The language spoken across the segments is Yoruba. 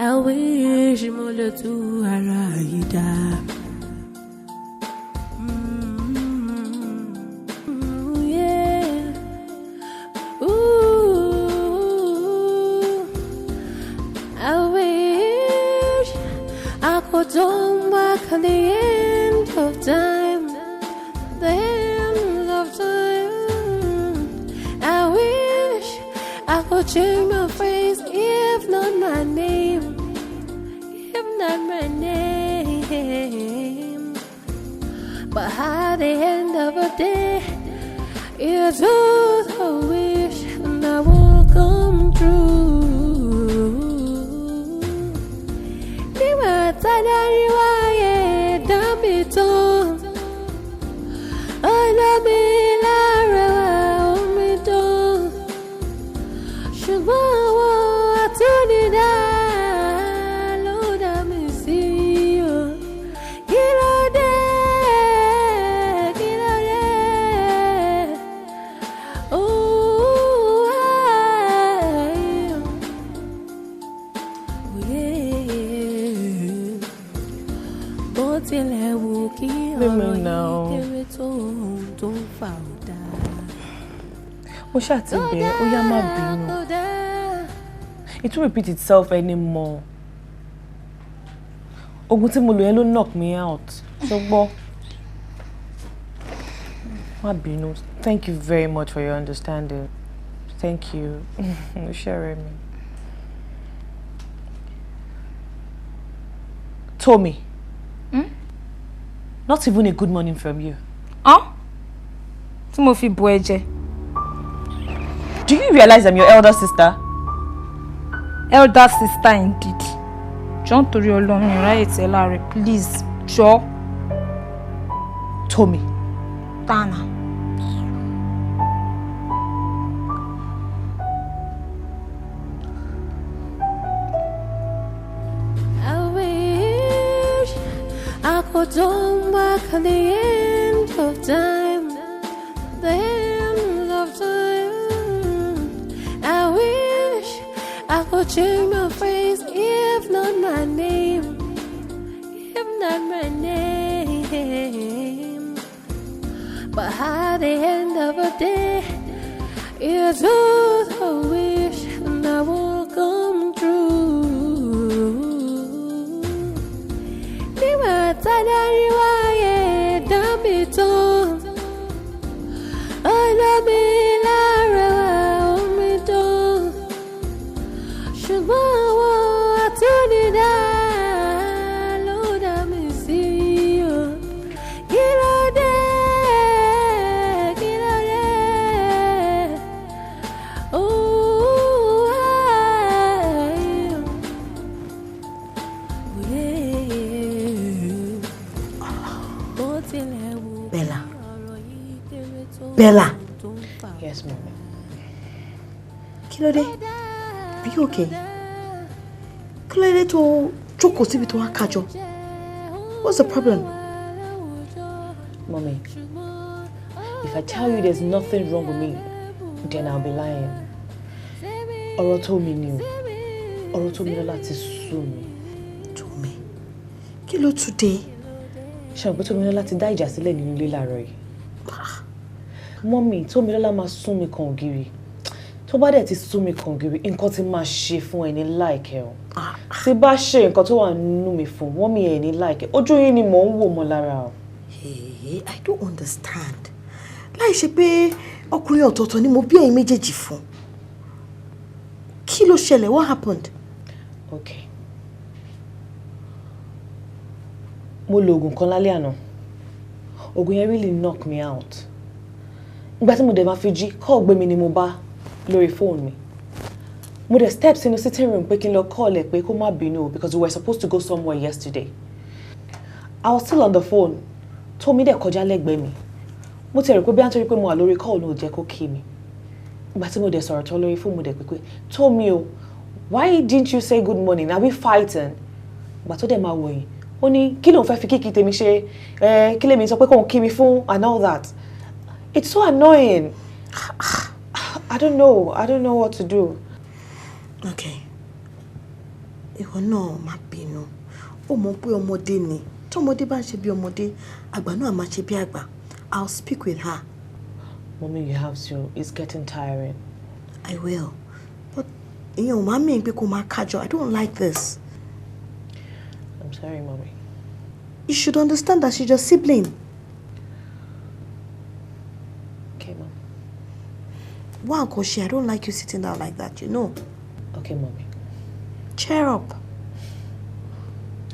I wish mo le tu ara ida. Yeah. Ooh. I wish I could turn back at the end of time. The end of time. I wish I could change my face, if not my name, if not my name. But at the end of the day, it's all I wish that will come true. Never tell anyone, yeah, don't be told. I love me, Lara, me don't. Ṣùgbọ́n àwọn àtúndínlá ló dá mi sí o. Kí ló dé? Kí ló dé? Ooh, yeah. Bó tilẹ̀ wù kí ọ̀rọ̀ yìí kéré tó ohun tó ń fà ó dá. Ó ṣàti bẹ̀ ó yá má bínú. It won't repeat itself anymore. Ogun tí mo lò yẹn ló knock me out. Ṣùgbọ́n má bínú. Thank you very much for your understanding. Thank you. Sharing me. Tommy. Not even a good morning from you. Huh? Tí mo fi bu ẹ̀jẹ̀. Do you realize I'm your elder sister? Elder sister indeed. John torí Ọlọ́run ráyè tẹ́ láre, please. Jọ̀ọ́. Tommy. Tana. I wish I could turn back at the end of time. The end of time. I wish I could change my face, if not my name, if not my name. But at the end of the day, it's all I wish that will come true. Never tell anyone, yeah, don't be told. I love me, Lara, me don't. Ṣùgbọ́n àwọn àtúndínlá ló dá mi sí o. Kí ló dé? Kí ló dé? Ooh, yeah. Bó tilẹ̀ wù kí Bella. ọ̀rọ̀ yìí kéré tó Bella. tó ń fà ó. Yes, mommy. Kí ló dé? Are you okay? Kí ló dé tó jókòó síbi tó wá kájọ? What's the problem? Mommy, if I tell you there's nothing wrong with me, then I'll be lying. Ọ̀rọ̀ tó mi ni o. Ọ̀rọ̀ tó mi lọ láti sú mi. Tommy, kí ló tún dé? Ṣé o pé tó mi lọ láti dá ìjà sílẹ̀ nínú ilé láàárọ̀ yìí? Mommy, tó mi lọ́la máa sún mi kan ògiri. Tó bá dẹ̀ ti sún mi kan ògiri, nǹkan tí máa ṣe fún ẹni like o. Tí bá ṣe nǹkan tó wà nínú mi fún, Mommy ẹ ní like. Ojú yín ni mò ń wò mọ́ lára o. Hey, I don't understand. Láì ṣe pé ọkùnrin ọ̀tọ̀ọ̀tọ̀ ni mo bí ẹ̀yin méjèèjì fún. Kí ló ṣẹlẹ̀? What happened? Okay. Mo lo oògùn kan lálẹ́ àná. Oògùn yẹn really knock me out. Ìgbà tí mo dẹ̀ máa fi jí, call gbé mi ni mo bá lórí phone mi. Mo dẹ̀ step sínú sitting room pé kí n lọ call ẹ̀ pé kó má bínú because we were supposed to go somewhere yesterday. I was still on the phone. Tommy dẹ̀ kọjá lẹ́gbẹ̀ẹ́ mi. Mo ti rò pé bí a ń torí pé mo wà lórí call ló jẹ́ kó kí mi. Ìgbà tí mo dẹ̀ sọ̀rọ̀ tán lórí phone mo dẹ̀ pé Tommy o, why didn't you say good morning? Are we fighting? Ìgbà tó dẹ̀ máa wò yín. Ó ní kí ló ń fẹ́ fi kíkí tèmi ṣe? Kí lèmi sọ pé kóun kí mi fún and all that. It's so annoying. I don't know what to do. Okay. Ìwọ náà má bínú. Ó mọ̀ pé ọmọdé ni. Tí ọmọdé bá ń ṣe bí ọmọdé, àgbà náà máa ṣe bí àgbà. I'll speak with her. Mommy, you have to. It's getting tiring. I will. But ìyẹn ò máa mean pé kó máa kájọ. I don't like this. I'm sorry, Mommy. You should understand that she's your sibling. Okay, Mom. Wow, Koshi, I don't like you sitting down like that, you know. Okay, Mommy. Cheer up.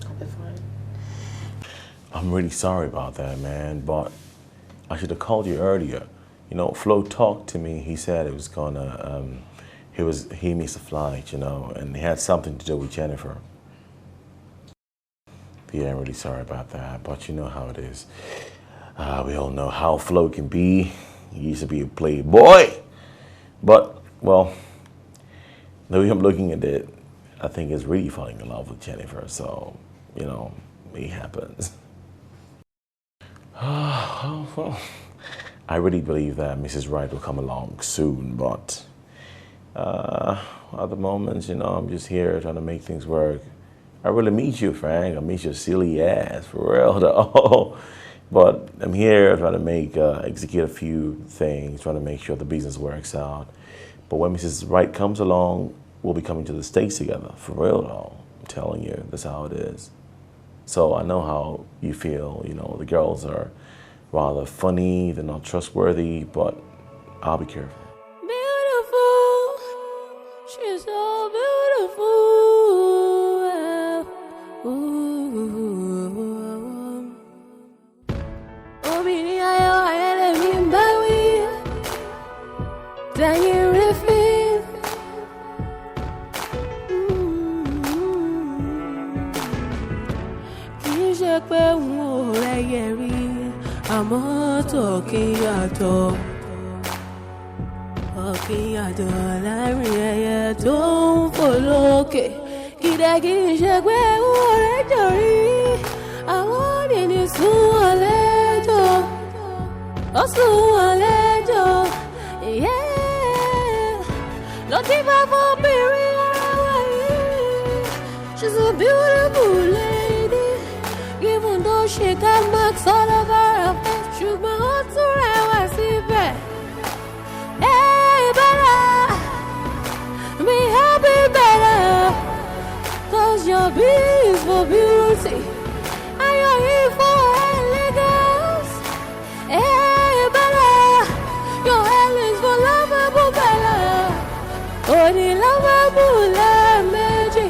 I'll be fine. I'm really sorry about that, man, but I should have called you earlier. You know, Flo talked to me. He said it was gonna, he missed a flight, you know, and it had something to do with Jennifer. Yeah, I'm really sorry about that, but you know how it is. We all know how Flo can be. He used to be a playboy. But, well, the way I'm looking at it, I think he's really falling in love with Jennifer, so, you know, it happens. Well, I really believe that Mrs. Wright will come along soon, but at the moment, you know, I'm just here trying to make things work. I really miss you, Frank. I miss your silly ass, for real, though. But I'm here trying to execute a few things, trying to make sure the business works out. But when Mrs. Wright comes along, we'll be coming to the States together, for real, though. I'm telling you, that's how it is. So I know how you feel. You know, the girls are rather funny, they're not trustworthy, but I'll be careful. Beautiful, she's so beautiful. Obìnrin ayọ̀ ayẹlẹ̀ mi ń bá wí, tẹ̀yìn rí fi. Kì í ṣe pé n ò rẹ́yẹ rí, àmọ́ tọ̀kìyàtọ̀ láàrin ẹyẹ tó ń fò lókè. Kìdàkì ń ṣe pé n ò rẹ́jọ rí, àwọn ènìyàn sún wọn lẹ́jọ́, ó sún wọn lẹ́jọ́. Lọ tí bá fọ́bìnrin ara wà yìí, she's a beautiful lady, even though she got marks all over her face, ṣùgbọ́n ó tún rẹwà síbẹ̀. Hey, better, be happy better, 'cause your B is for beauty, and your E for elegance. Hey, better, your L is for lovable better. Only lovable lẹ́ẹ̀mejì,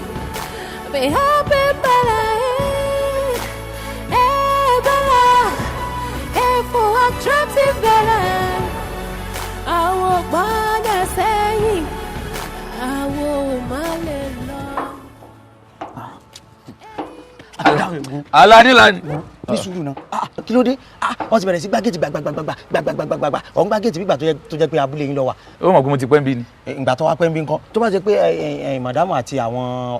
be happy better. Hey, better, hey for attractive better. Àwọn gbọ́dọ̀ sẹ́yìn, àwọn ò má lè lọ. Alani. Ní sùúrù náà. Kí ló dé? Wọ́n ti bẹ̀rẹ̀ sí gbàgéètì gbàgbàgbàgbàgbà. Ọ̀hún gbàgéètì bígbà tó jẹ́ pé abúlé yín lọ wà. Ó mọ̀ pé mo ti pẹ́ ń bí ni. Ìgbà tó wá pẹ́ ń bí nǹkan. Tó bá jẹ́ pé màdámù àti àwọn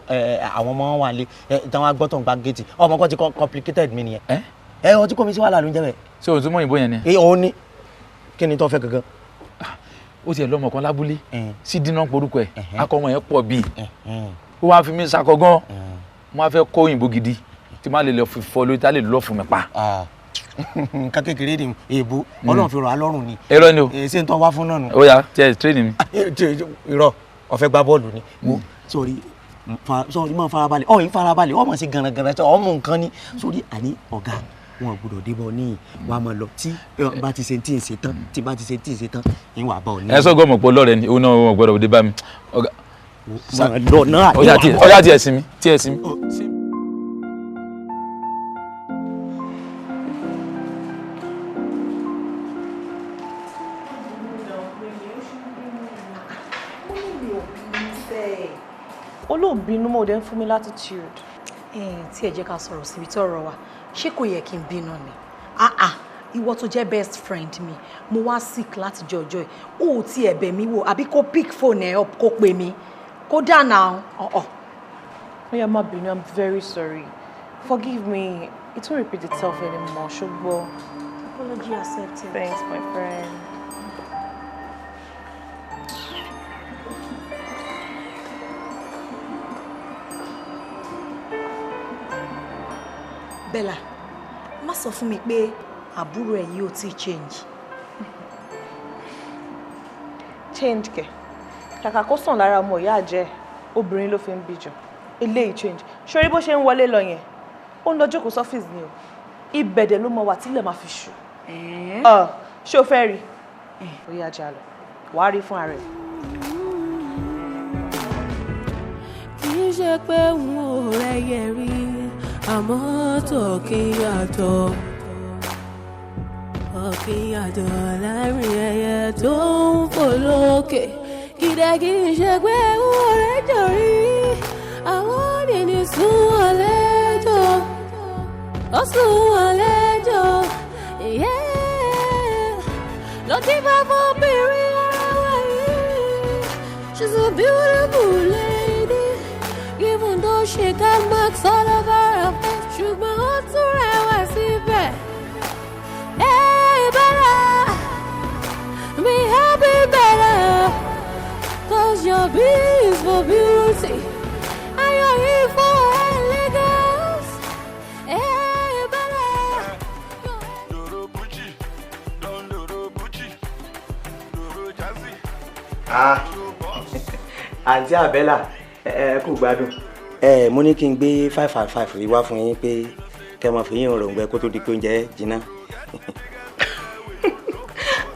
ọmọ wà lé táwọn agbọ́tọ̀ gbàgéètì. Ọmọ kan ti complicated mi nìyẹn. Ọtí kò mi sí wàhálà ló ń jẹ́ bẹ́ẹ̀. Ṣé o tún mọ̀ òyìnbó yẹn ni? Òun ni. Kí ni tó fẹ́ gangan? Ó tiẹ̀ lọ́mọ kan lábúlé. Sídínà porúkọ ẹ̀. Akọmọ yẹn pọ̀ bíi. Ó wá fi mí sakọ gan. Mo wá fẹ́ kó òyìnbó gidi. Tí máa lè lọ fi fọ́ lórí tá lè lọ́ fún mi pa. Nǹkan kékeré ni èèbó Ọlọ́run fi rọ̀ á lọ́rùn ni. Irọ́ ni o. Ṣé n tó wá fún náà nù? Ó yá tiẹ̀ tírénì mi. Irọ́ ọ̀fẹ́ gbá bọ́ọ̀lù ni. Sọ̀rí máa farabalẹ̀ ọ̀hún farabalẹ̀ ọmọ sí gànàgànà tí ọmọ nǹkan ni. Sórí àní ọ̀gá wọn gbọ́dọ̀ débọ̀ ní wàá máa lọ tí bá ti ṣe tí ń ṣe tán tí bá ti ṣe tí ń ṣe tán ń wà bá ọ ní. Ẹ sọ gbọ́mọ̀ pọ̀ lọ́rẹ̀ ni òun náà wọn gbọ́dọ̀ dé bá mi. Lọ náà. Ọjà tiẹ̀ sí mi tiẹ̀ sí mi. Olóòbínú mo dẹ̀ ń fún mi latitude. Tí ẹ jẹ́ ká sọ̀rọ̀ síbi tí ọ̀rọ̀ wà, ṣé kò yẹ kí n bínú ni? Ìwọ tó jẹ́ best friend mi, mo wá sick láti jọjọ́ ẹ̀, ó ti ẹ̀bẹ̀ mi wò àbí kó pick phone ẹ̀ up kó pè mí, kó dà náà. Oya má bínú, I'm very sorry. Forgive me, it won't repeat itself anymore, ṣùgbọ́n. Apology accepted. Thanks, my friend. Bella, má sọ fún mi pé àbúrò ẹ̀ yìí ò tí change. Change kẹ̀. Kàkà kó sàn lára ọmọ ìyá àjẹ́ obìnrin ló fi ń bí jù. Eléyìí change. Ṣorí bó ṣe ń wọlé lọ yẹn. Ó ń lọ jókòó sọ́fíìsì ni o. Ibẹ̀ dẹ̀ ló mọ wà tílẹ̀ máa fi ṣú. Ṣé o fẹ́ rí? Ó yá jà lọ. Wàá rí fún ara ẹ̀. Kì í ṣe pé n ò rẹ́yẹ rí àmọ́ tọkíyàtọ̀ láàrin ẹyẹ tó ń fò lókè. Kìdẹ̀ kì í ṣe pé n ò rẹ́jọ rí àwọn ènìyàn sún wọn lẹ́jọ́. Ó sún wọn lẹ́jọ́. Looking for obìnrin ara yìí. She's a beautiful lady. Even though she got marks all over her face, ṣùgbọ́n ó tún rẹwà síbẹ̀. Hey, Bella, be happy, Bella, 'cause your B is for beauty and your E for elegance. Hey, Bella. Àǹtí Àbẹ́là kò gbádùn. Mo ní kí n gbé 5 rí wá fún yín pé kẹ́ mọ̀ fi yín òròǹgbẹ kó tó di pé oúnjẹ jiná.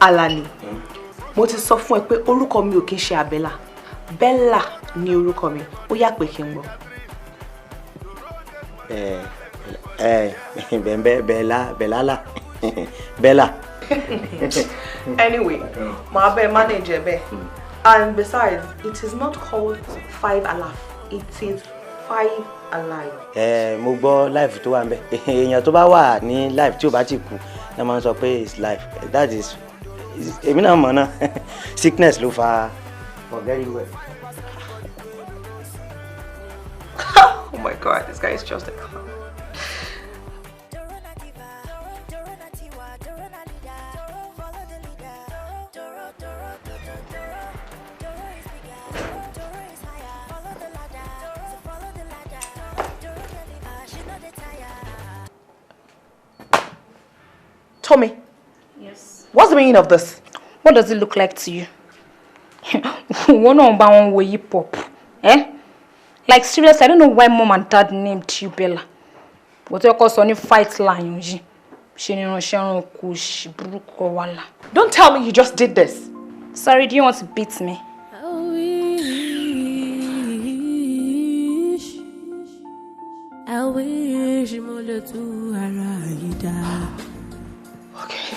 Alani, mo ti sọ fún ẹ pé orúkọ mi ò kí ń ṣe Àbẹ́là. Bella ni orúkọ mi. Ó yá pé kí n gbọ́. Bella. Bella. Anyway, màá bẹ́ẹ̀ manage ẹ bẹ́ẹ̀. And besides, it is not called 5 alive. It is 5 alive. Mo gbọ́ life tó wà ń bẹ̀. Èèyàn tó bá wà ní life tí ò bá ti kú náà máa ń sọ pé it's life. That is èmi náà mọ̀ náà sickness ló fa forget it well. Oh my God, this guy is just a clown. Tommy. Yes. What's the meaning of this? What does it look like to you? One on by one way hip hop. Like seriously, I don't know why mom and dad named you Bella. But you call only fight line. Don't tell me you just did this. Sorry, do you want to beat me? I wish more to Araida. Okay.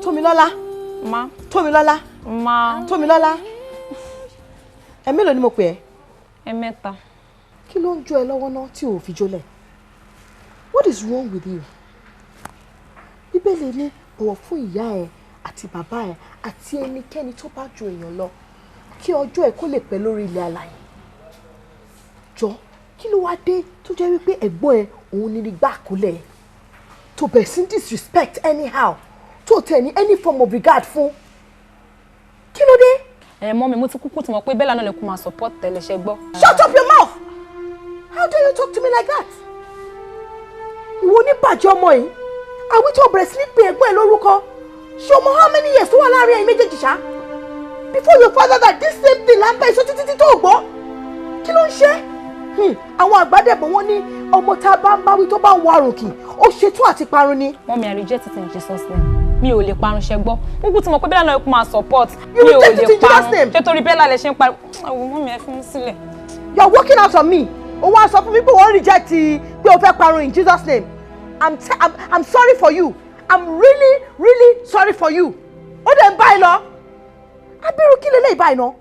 Tomilola. Ma. Tomilola. Ma. Tomilola. Ẹ mélòó ni mo pè ẹ́? Ẹ̀mẹ́ta. Kí ló ń jó ẹ lọ́wọ́ náà tí ò fi jólẹ̀? What is wrong with you? Bíbélì ní bọ̀wọ̀ fún ìyá ẹ àti bàbá ẹ àti ẹnikẹ́ni tó bá ju èèyàn lọ kí ọjọ́ ẹ kó lè pẹ́ lórí ilẹ̀ alààyè. Jọ, kí ló wá dé tó jẹ́ wípé ẹ̀gbọ́n ẹ òun ni nígbà kólẹ̀ ẹ tó bẹ̀ sí disrespect anyhow tó tẹ̀ ní any form of regard fún? Kí ló dé? Mọ́mí, mo ti kúkú tí mọ̀ pé Bella náà lè kó máa support tẹ́lẹ̀ ṣe gbọ́. Shut up your mouth! How dare you talk to me like that? Ìwọ ní bàjẹ́ ọmọ yìí. Àwí tó bẹ̀rẹ̀ sí ní pé ẹ̀gbọ́n ẹ lórúkọ. Ṣé o mọ how many years tó wà láàrin ẹ̀yin méjèèjì ṣá? Before your father that this same thing là ń bá iṣẹ́ títí tó gbọ́. Kí ló ń ṣe? Àwọn àgbàdẹ̀bọ̀ wọn ní ọmọ tá a bá ń báwí tó bá ń wọ àrùn kì ó ṣetán àti parun ni. Mọ́mí, I reject it in Jesus' name. Mi ò lè parun ṣe gbọ́. Kúkú tí mo pé Bella náà kó máa support. You Mi ò reject it lè in Jesus' parun. name. Ṣé torí Bella lè ṣe ń parí? Mọ́mí, ẹ fi mí sílẹ̀. You are working out on me. O wá sọ fún mi pé wọ́n reject pé o fẹ́ parun in Jesus' name. I'm sorry for you. I'm really, really sorry for you. Ó dẹ̀ ń bá ẹ lọ. Abirú kí lélẹ́yìí báyìí náà?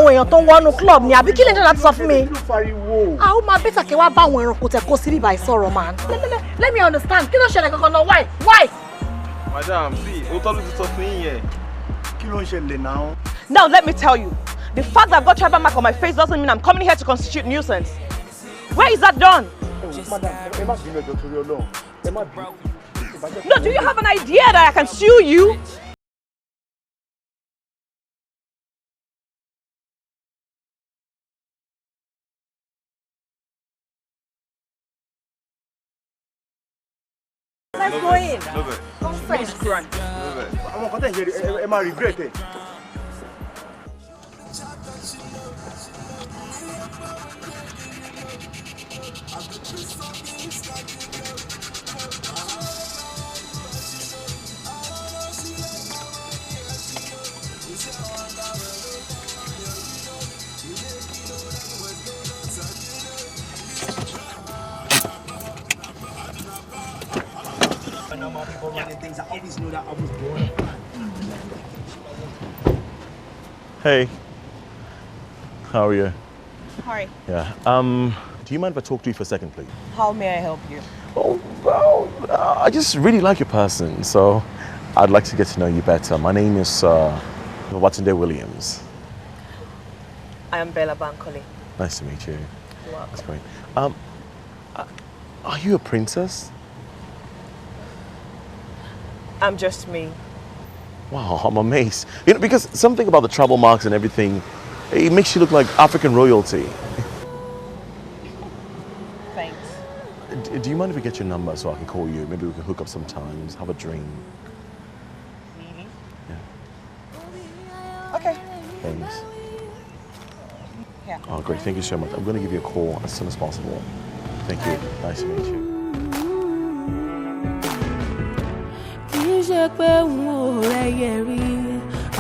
àwọn èèyàn tó ń wọnú club ni àbí kí lè dára ti sọ fún mi. Ah, ó máa bẹ́tà kí wá bá àwọn ẹranko tẹ̀ kó sí bíbá ìsọ̀rọ̀ man. Let me understand. Kí ló ṣẹlẹ̀ kankan náà? Why? Why? Madam, see, ó tọ́lú ti sọ fún yín yẹn. Kí ló ń ṣẹlẹ̀ now? Now let me tell you, the fact that I've got tribal mark on my face doesn't mean I'm coming here to constitute nuisance. Where is that done? Madam, ẹ má bínú ẹjọ́ torí Ọlọ́run. Ẹ má bínú. No, do you have an idea that I can sue you? Let's go in. Please, Grant. Àwọn kan tẹ̀ ń ṣe ẹ máa regret ẹ̀. Hey, how are you? Hi. Yeah. Do you mind if I talk to you for a second, please? How may I help you? Oh, well, I just really like your person, so I'd like to get to know you better. My name is Watunde Williams. I am Bella Bankole. Nice to meet you. You're welcome. That's great. Are you a princess? I'm just me. Wow, I'm amazed. You know, because something about the travel marks and everything, it makes you look like African royalty. Thanks. Do you mind if we get your number so I can call you? Maybe we can hook up sometimes, have a drink. Really? Yeah. Okay. Thanks. Yeah. Oh, great. Thank you so much. I'm going to give you a call as soon as possible. Thank you. Nice to meet you. ṣe pé n ò rẹ́yẹ rí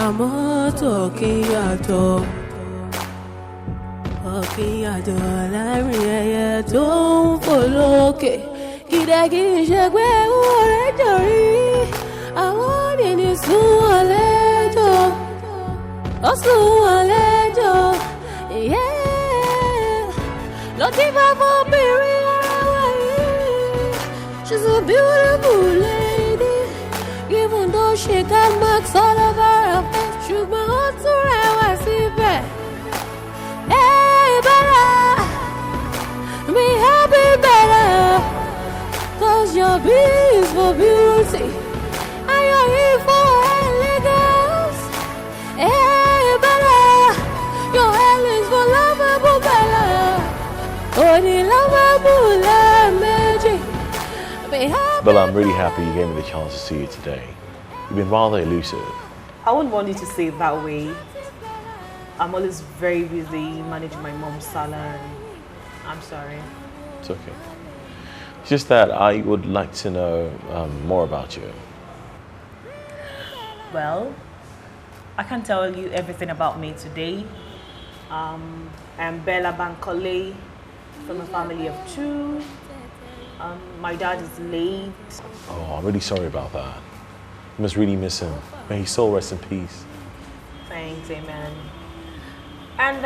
àmọ́ tọ̀kìn yàtọ̀ láàrin ẹyẹ tó ń fò lókè kìdàkì ṣe pé n ò rẹ́jọ rí àwọn ènìyàn sún wọn lẹ́jọ́ ó sún wọn lẹ́jọ́ ló ti bá fọ́bìnrin ara wa yìí. She's a beautiful lady. Even though she got marks all over her face, ṣùgbọ́n ó tún rẹwà síbẹ̀. Hey, better, be happy better, 'cause your B is for beauty, and your E for elegance. Hey, better, your L is for lovable better. Only lovable lẹ́ẹ̀mejì. Bella, I'm really happy you gave me the chance to see you today. You've been rather elusive. I wouldn't want you to say it that way. I'm always very busy managing my mom's salon. I'm sorry. It's okay. It's just that I would like to know more about you. Well, I can tell you everything about me today. I'm Bella Bankole from a family of 2. My dad is late. Oh, I'm really sorry about that. You must really miss him. May his soul rest in peace. Thanks, amen. And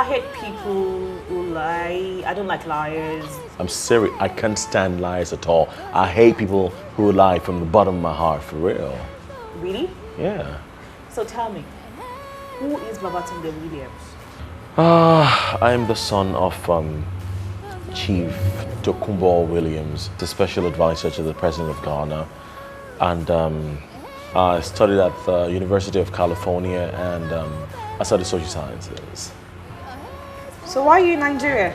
I hate people who lie. I don't like liars. I'm serious. I can't stand lies at all. I hate people who lie from the bottom of my heart, for real. Really? Yeah. So tell me, who is Babatunde Williams? I am the son of Chief Tokunbo Williams, the special advisor to the President of Ghana. And I studied at the University of California, and I studied social sciences. So why are you in Nigeria?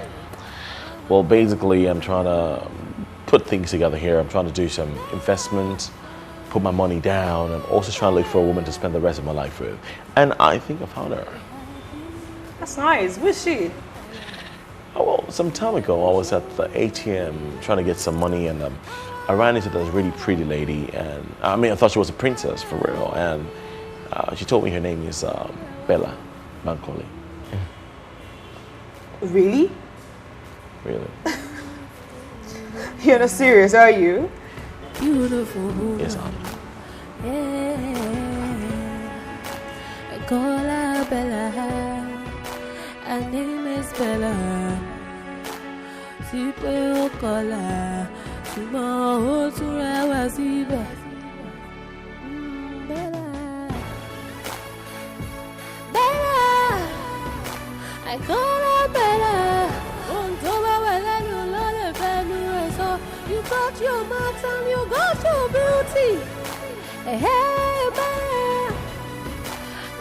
Well, basically, I'm trying to put things together here. I'm trying to do some investment, put my money down, and also trying to look for a woman to spend the rest of my life with. And I think I found her. That's nice. Where's she? Oh, well, some time ago, I was at the ATM trying to get some money, and I ran into this really pretty lady, and I mean, I thought she was a princess for real, and she told me her name is Bella Bankole. Really? Really? You're not serious, are you? Beautiful. Yes, I am. Yeah. Cola Bella. Her name is Bella. Sipe okola, suma otura wasiba. Bella, Bella, I call her Bella. You got your marks and you got your beauty. Hey, Bella,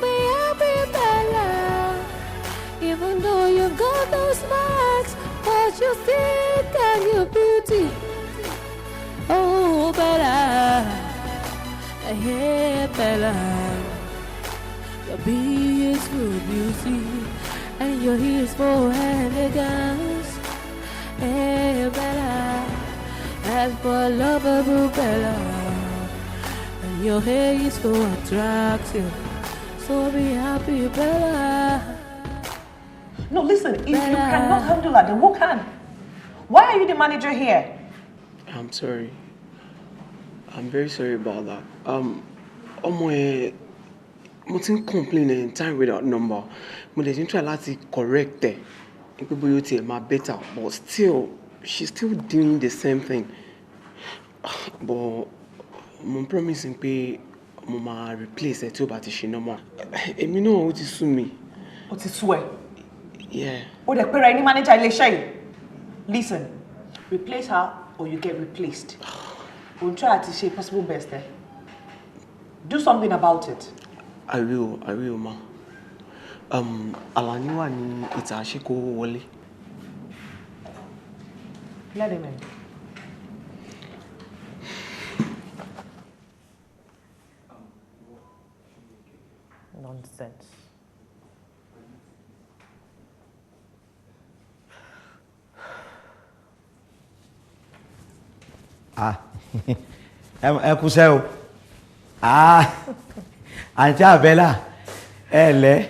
be happy, Bella. Even though you've got those marks, but you still got your beauty. Oh, Bella, hey, Bella, your B is for beauty, and your E is for elegance. Hey, Bella, as for lovable Bella, and your hair is for attraction. So be happy, Bella. No, listen, if you cannot handle that, then who can? Why are you the manager here? I'm sorry. I'm very sorry about that. Mo ti ń complain in time without number. Mo dey try láti correct it. People you tell my better, but still, she's still doing the same thing. But mo promising pé mo ma replace it tí ó bá ti ṣe normal. Èmi náà ó ti sú mi. Ó ti sú ẹ? Yeah. Ó dẹ̀ pera ẹni manager ilé-iṣẹ́ yìí. Listen, replace her or you get replaced. We'll try to say possible best there. Do something about it. I will, ma. Alani wà ní ìta àṣekò wọlé. Let him in. Nonsense. Ẹ kúṣẹ́ o. Àǹtí Àbẹ́là, ẹ lẹ́,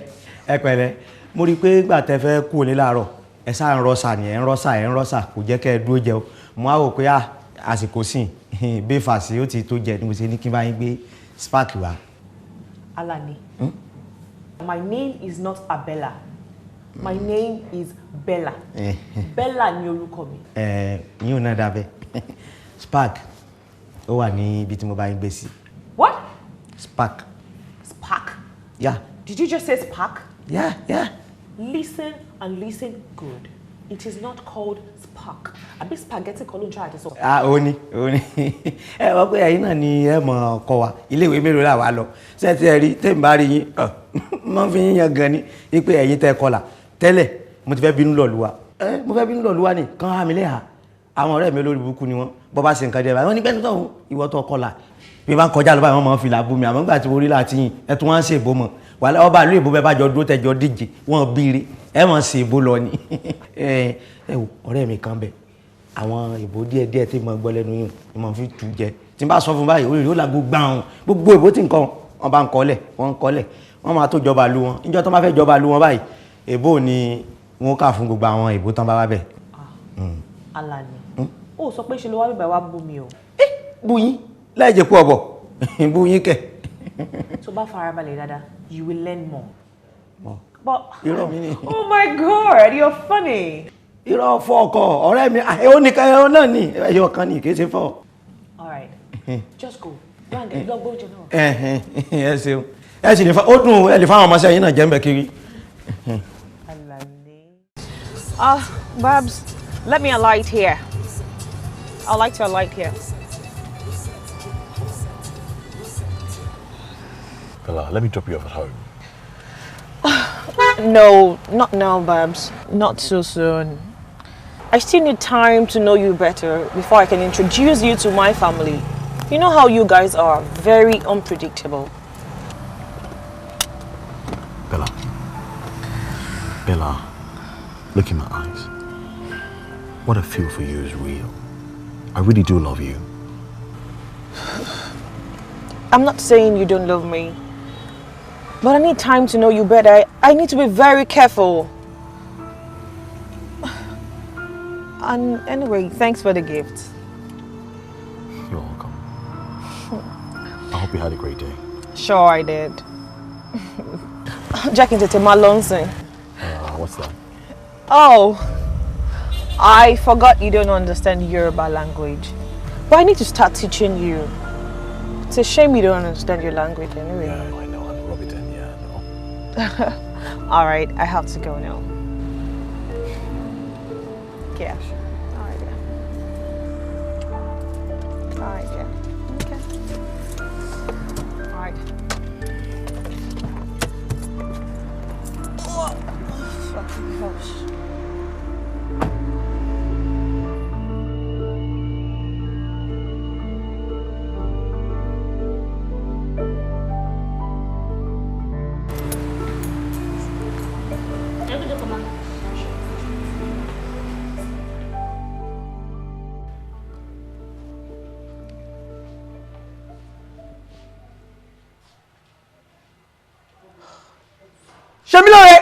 ẹ pẹ̀lẹ́. Mo rí pé ìgbà tẹ́ fẹ́ kú ní láàárọ̀, ẹ sá ń rọ́sà ni, ẹ ń rọ́sà, kò jẹ́ kẹ́ ẹ dúró jẹ o. Mo á wò pé àsìkò sìn, bí fàṣí ó ti tó jẹ ni mo ṣe ní kí n bá yín gbé spark wá. Alani, my name is not Abella. My name is Bella. Bella ni orúkọ mi. Yín ò náà dábẹ́. Spark, ó wà ní ibi tí mo bá yín gbé sí. What? Spark. Spark? Yeah. Did you just say spark? Yeah. Listen and listen good. It is not called spark. Àbí spaghetti kan ló ń try àti sọ. Ó ní. Ẹ wọ́n pé ẹ̀yin náà ni ẹ mọ̀ ọkọ wa. Ilé ìwé mélòó là wá lọ. Ṣé ti ẹ rí tẹ́ ń bá rí yín? Mo fi yín yan gan ni. Wípé ẹ̀yin tẹ́ kọlà. Tẹ́lẹ̀ mo ti fẹ́ bínú lọ́lúwa. Mo fẹ́ bínú lọ́lúwa ni. Kàn há mi léha. Àwọn ọ̀rẹ́ mi olórí burúkú ni wọ́n. Bọ́ bá ṣe nǹkan díẹ̀ báyìí. Wọ́n ní bẹ́ẹ̀ tó ìwọ tó kọlà. Bí bá ń kọjá lọ báyìí wọ́n máa ń fi làbú mi. Àmọ́ nígbà tí orí láti yìn ẹ tún wá ń ṣe ìbò mọ̀. Wàhálà ọba ìlú ìbò bẹ́ẹ̀ bá jọ dúró tẹ́jọ díje. Wọ́n bíire. Ẹ máa ṣe ìbò lọ ni. Ẹ wò ọ̀rẹ́ mi kan bẹ̀. Àwọn ìbò díẹ̀ tí mo gbọ́ lẹ́nu yìí ni mo fi tù jẹ. Tí n bá sọ fún báyìí orí rẹ̀ ó làgó gbàùn. Gbogbo ìbò tí nǹkan wọn bá ń kọ́lẹ̀ wọ́n máa tó jọba lu wọn. Níjọ́ tó máa fẹ́ jọba lu wọn báyìí ìbò ni wọ́n kà fún gbogbo àwọn ìbò tán bá wá bẹ̀. Alani, ó sọ pé ṣe ló wá bíbá wá bú mi o. Bú yín láì jẹ́ kú ọ̀bọ̀ bú yín kẹ̀. Tó bá farabalẹ̀ dáadáa, you will learn more. But oh my God, you're funny. Irọ́ fọ́ ọkọ ọ̀rẹ́ mi ó nìkan ẹ̀rọ náà ní ẹ̀yọ kan ní kìí ṣe fọ́. All right, just go and get lọ́gbọ́n jẹ náà. Ẹ ṣeun ẹ sì lè fa ó dùn ẹ lè fa àwọn ọmọ sẹ́yìn náà jẹ́ ń bẹ kiri. Babs, let me alight here. I'd like to alight here. Bella, let me drop you off at home. No, not now, Babs. Not so soon. I still need time to know you better before I can introduce you to my family. You know how you guys are, very unpredictable. Bella, look in my eyes. What I feel for you is real. I really do love you. I'm not saying you don't love me, but I need time to know you better. I need to be very careful. And anyway, thanks for the gift. You're welcome. I hope you had a great day. Sure I did. Jack into my Lonson. What's that? Oh, I forgot you don't understand Yoruba language. But I need to start teaching you. It's a shame you don't understand your language anyway. Yeah, I know. I'm rub it in. Yeah, I know. All right, I have to go now. Yeah. All right, yeah. All right, yeah. Okay. All right. Oh, fucking gosh. Shemilore!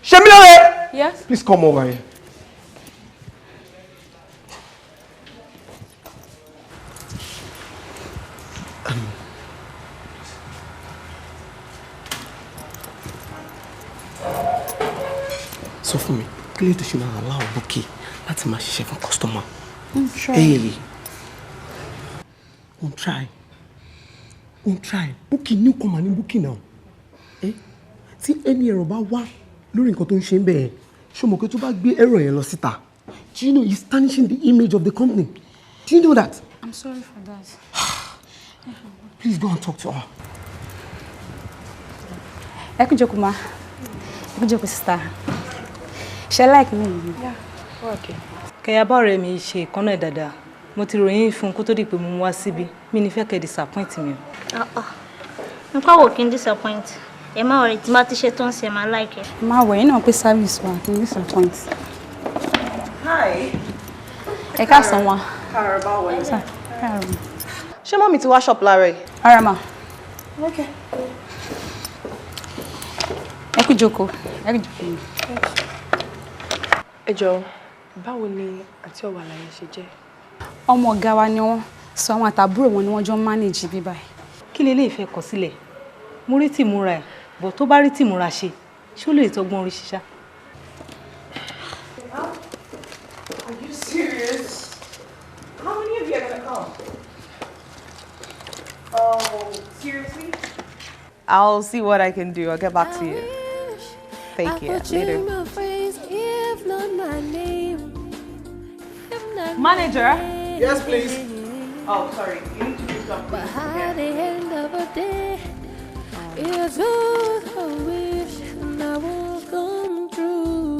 Shemilore! Yes? Please come over here. Sọ fún mi, kí ló tó ṣe máa allow Bukky láti máa ṣiṣẹ́ fún customer? Try. Hey, try. Bukky newcomer ní Bukky now. Tí ẹni ẹ̀rọ bá wá lórí nǹkan tó ń ṣe ń bẹ̀ẹ̀, ṣé o mọ̀ pé tó bá gbé ẹ̀rọ yẹn lọ síta, do you know he's tarnishing the image of the company? Do you know that? I'm sorry for that. Please go and talk to her. Ẹ kú jókòó ma. Ẹ kú jókòó sister. She like me? Yeah, okay. Kẹ̀yà bá ọ̀rẹ́ mi ṣe ìkànnà dáadáa. Mo ti ròyìn fún kó tó di pé mo wá síbí. Mi ní fẹ́ kẹ́ disappoint mi. Nǹkan wo kí n disappoint? Ẹ má worry, tí má ti ṣe tó ń ṣe máa like it. Ma wẹ̀ iná pé service wa kì í disappoint. Hi. Ẹ káàsán wa. Carabao, what is that? Ṣé mọ́mì ti wá shop lára ẹ̀? Ara ma. Okay. Ẹ kú jókòó. Ẹ kú jókòó. Ẹ jọ̀ọ́, báwo ni àǹtí Ọ̀wàlàyé ṣe jẹ́? Ọmọ ọ̀gá wa ni wọ́n, so àwọn àtàbúrò wọn ni wọ́n jọ manage bí báyìí. Kí lè fẹ́ kọ sílẹ̀? Mo rí tìmúra ẹ̀, bọ̀ tó bá rí tìmúra ṣe, ṣé ó lè tọgbọ́n orí ṣíṣá? Are you serious? How many of you are gonna come? Oh, seriously? I'll see what I can do. I'll get back to you. Thank you. Later. Manager? Yes, please. Oh, sorry. You need to do something. At the end of the day, it's all I wish and I will come true.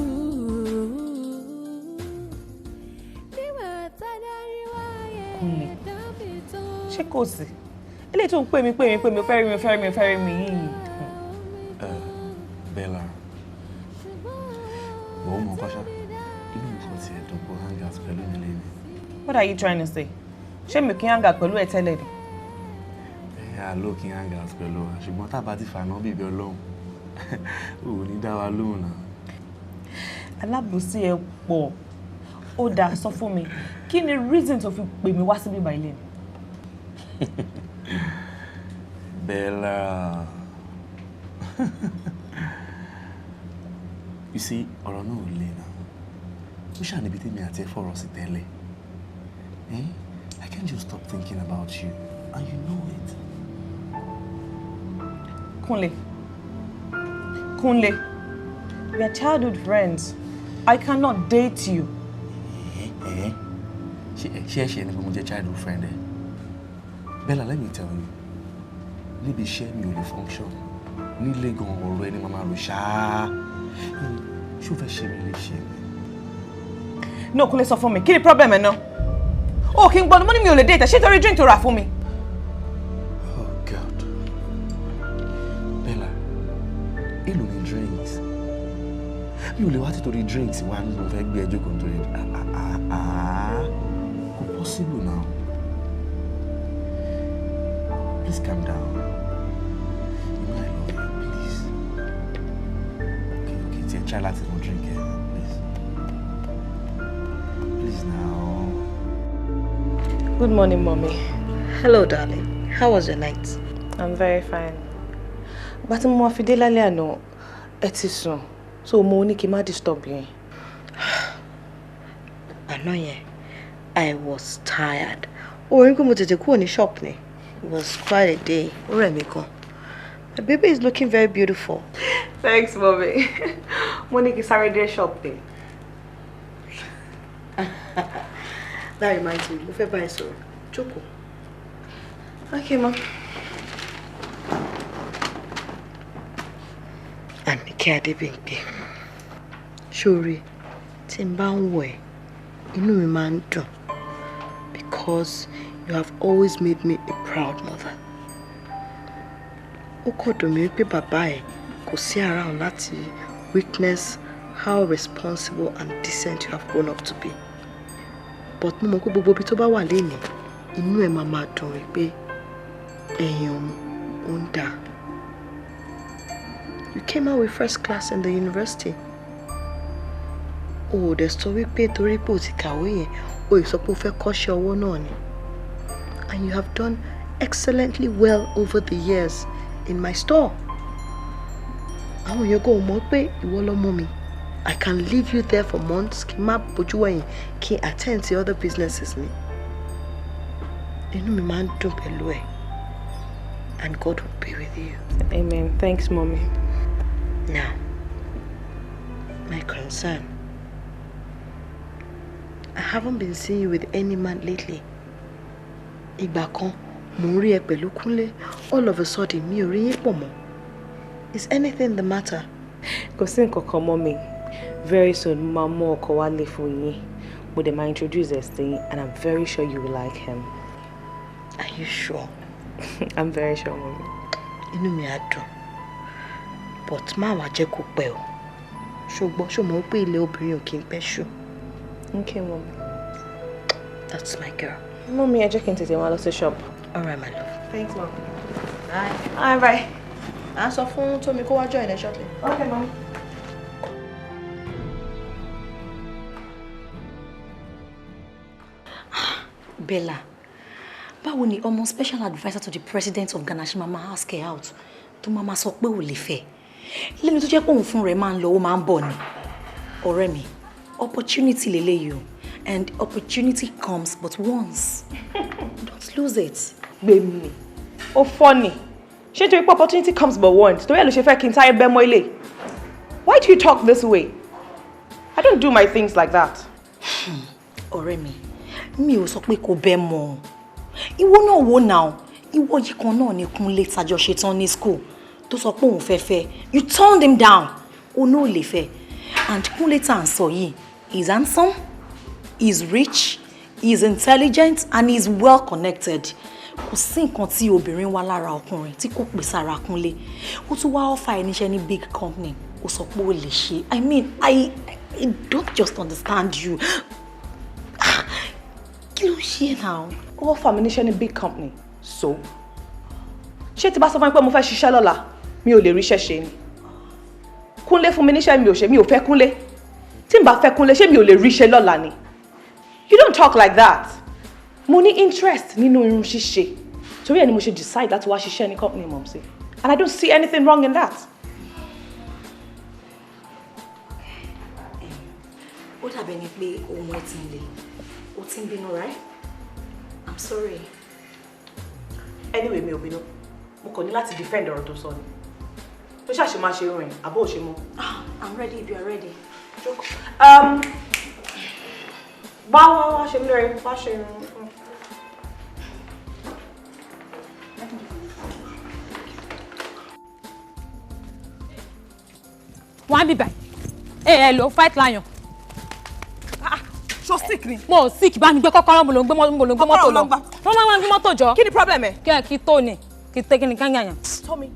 Ṣé kò sí? Ilé tó ń pè mí ó fẹ́ rí mi yìí. Bella. Mo mọ̀ kọ́ṣá. Inú mi kò tiẹ̀ dùn kó hang out pẹ̀lú mi lẹ́nu. What are you trying to say? Ṣé mi kí hang out pẹ̀lú ẹ tẹ́lẹ̀ ni? Ló kí hang out pẹ̀lú wa, ṣùgbọ́n tá bá ti fàná bíbí Ọlọ́run. Ò ní dá wa lóhùn náà. Alábùsí ẹ pọ̀. Ó dáa sọ fún mi. Kí ni reason tó fi pè mí wá síbí báyìí lẹ́nu? Bella. You see, ọ̀rọ̀ náà ò le náà. Ó ṣáà níbi tèmi àti ẹ fọ̀rọ̀ sí tẹ́lẹ̀. I can't just stop thinking about you, and you know it. Kunle, we are childhood friends. I cannot date you. Ṣé ni pé mo jẹ́ childhood friend ẹ? Bella, let me tell you. Níbi iṣẹ́ mi ò lè function. Nílé gan ọ̀rọ̀ ẹni máa ro ṣáá. Ṣó fẹ́ ṣe mi lè ṣe mi? No, Kunle sọ fún mi. Kí ni problem ẹ náà? Oh, kí n gbọ́dọ̀ mo ní mi ò lè date. Ṣé torí drink tó rà fún mi? Oh God. Bella, èlò ni drinks? Mi ò lè wá títorí drinks wá ní mo fẹ́ gbé ẹjọ́ kan torí kò possible now. Please calm down. You know I love you, please. Okay, try láti no drink here, please. Please now. Good morning, Mommy. Hello, darling. How was your night? I'm very fine. But mo fi dé lálẹ́ àná, ẹ ti sùn. So mo ní kí n má disturb yín. Àná yẹn, I was tired. Orin pé mo tètè kúrò ní shop ni. It was quite a day. Ó rẹ̀ mí gan. My baby is looking very beautiful. Thanks, mommy. Mo ní kí sáré dé shop ni. That reminds me, mo fẹ́ bá ẹ sọ̀rọ̀. Jókòó. Okay, mom. Àníkẹ́ Adébímpé. Ṣórí, tí n bá ń wò ẹ́, inú mi máa ń dùn because you have always made me a proud mother. Ó kọ̀ dùn mí pé bàbá ẹ̀ kò sí around láti witness how responsible and decent you have grown up to be. But mo mọ̀ pé gbogbo ibi tó bá wà lénìí, inú ẹ̀ máa dùn wípé ẹ̀yin òun ó ń dà. You came out with first class in the university. Oh, dẹ̀ sọ wípé torí pé o ti kàwé yẹn, o ì sọ pé o fẹ́ kọ́ṣẹ́ ọwọ́ náà ni. And you have done excellently well over the years in my store. Àwọn èèyàn kò mọ̀ pé ìwọ lọmọ mi. I can leave you there for months, kí n má bójú wẹ̀yìn, kí n attend to other businesses mi. Inú mi máa ń dùn pẹ̀lú ẹ. And God will be with you. Amen. Thanks, mommy. Now, my concern. I haven't been seeing you with any man lately. Ìgbà kan, mo ń rí ẹ pẹ̀lú Kúnlé. All of a sudden, mi ò rí yín pọ̀ mọ́. Is anything the matter? Kò sí nǹkan kan, mommy. Very soon, máa mú ọkọ wálé fún yín. Mo dẹ̀ máa introduce ẹ sí yín, and I'm very sure you will like him. Are you sure? I'm very sure, mommy. Inú mi á dùn. But má wá jẹ́ kó pẹ́ o. Ṣùgbọ́n ṣó mọ̀ pé ilé obìnrin ò kí ń pẹ́ ṣú. Okay, mommy. That's my girl. Mommy, ẹ jẹ́ kí n tètè wá lọ sí shop. All right, my love. Thanks, mom. Bye. All right, bye. À ń sọ fún Tómi kó wá join ẹ shortly. Okay, mommy. Bella, báwo ni ọmọ special adviser to the president of Ghana ṣe máa ask her out tó máa sọ pé ò lè fẹ́ lẹ́nu tó jẹ́ pé òun fún rẹ̀ máa ń lọ ó máa ń bọ̀ ni ọ̀rẹ́ mi opportunity lélẹ́yìí o and opportunity comes but once don't lose it. Gbèmí ó funny ṣé torí pé opportunity comes but once torí ẹ̀ ló ṣe fẹ́ kí n táyé bẹ́ mọ́ ilé. Why do you talk this way? I don't do my things like that. Ọ̀rẹ́ mi ò sọ pé kò bẹ́ mọ́ ìwọ náà wò náà ìwọ yìí kan náà ní Kúnlé tájọ ṣetán ní school tó sọ pé òun fẹ́ you turned him down ó náà lè fẹ́ and Kúnlé tá à ń sọ yìí is handsome, is rich, is intelligent and is well connected. Kò sí nǹkan tí obìnrin wá lára ọkùnrin tí kò pè sára Kúnlé ó tún wá offer ẹ níṣẹ́ ní big company ó sọ pé ó lè ṣe I mean I don't just understand you. Kí ló ń ṣe náà? Ó offer mi níṣẹ́ ní big company so ṣé tí bá sọ fún mi pé mo fẹ́ ṣiṣẹ́ lọ́la mi ò lè ríṣẹ́ ṣe ni Kúnlé fún mi níṣẹ́ mi ò fẹ́ Kúnlé tí n bá fẹ́ Kúnlé ṣé mi ò lè ríṣẹ́ lọ́la ni. You don't talk like that. Mo ní interest nínú irun ṣíṣe torí ẹ̀ ni mo ṣe decide láti wá ṣiṣẹ́ ní company mom sí and I don't see anything wrong in that. Ó dàbẹ̀ ni pé ohun ẹ ti ń le ó ti ń bínú right? I'm sorry. Anyway mi ò bínú mo kàn ní láti defend ọ̀rọ̀ tó sọ ni tó ṣàṣe máa ṣe irun ẹ̀ àbó òṣè mọ́. I'm ready if you are ready. Wá ṣe mí lórí wá ṣe irun. Wọ́n á bì báyìí ẹ lọ fight lion. So sick ni. Mo sick bá mi gbé kọ́kọ́rọ́ mo ló ń gbé mọ́tò lọ. Wọ́n máa ń gbé mọ́tò jọ. Kí ni problem ẹ? Kí tó ni kí tẹ́ kí ni kán yàyàn. Tommy,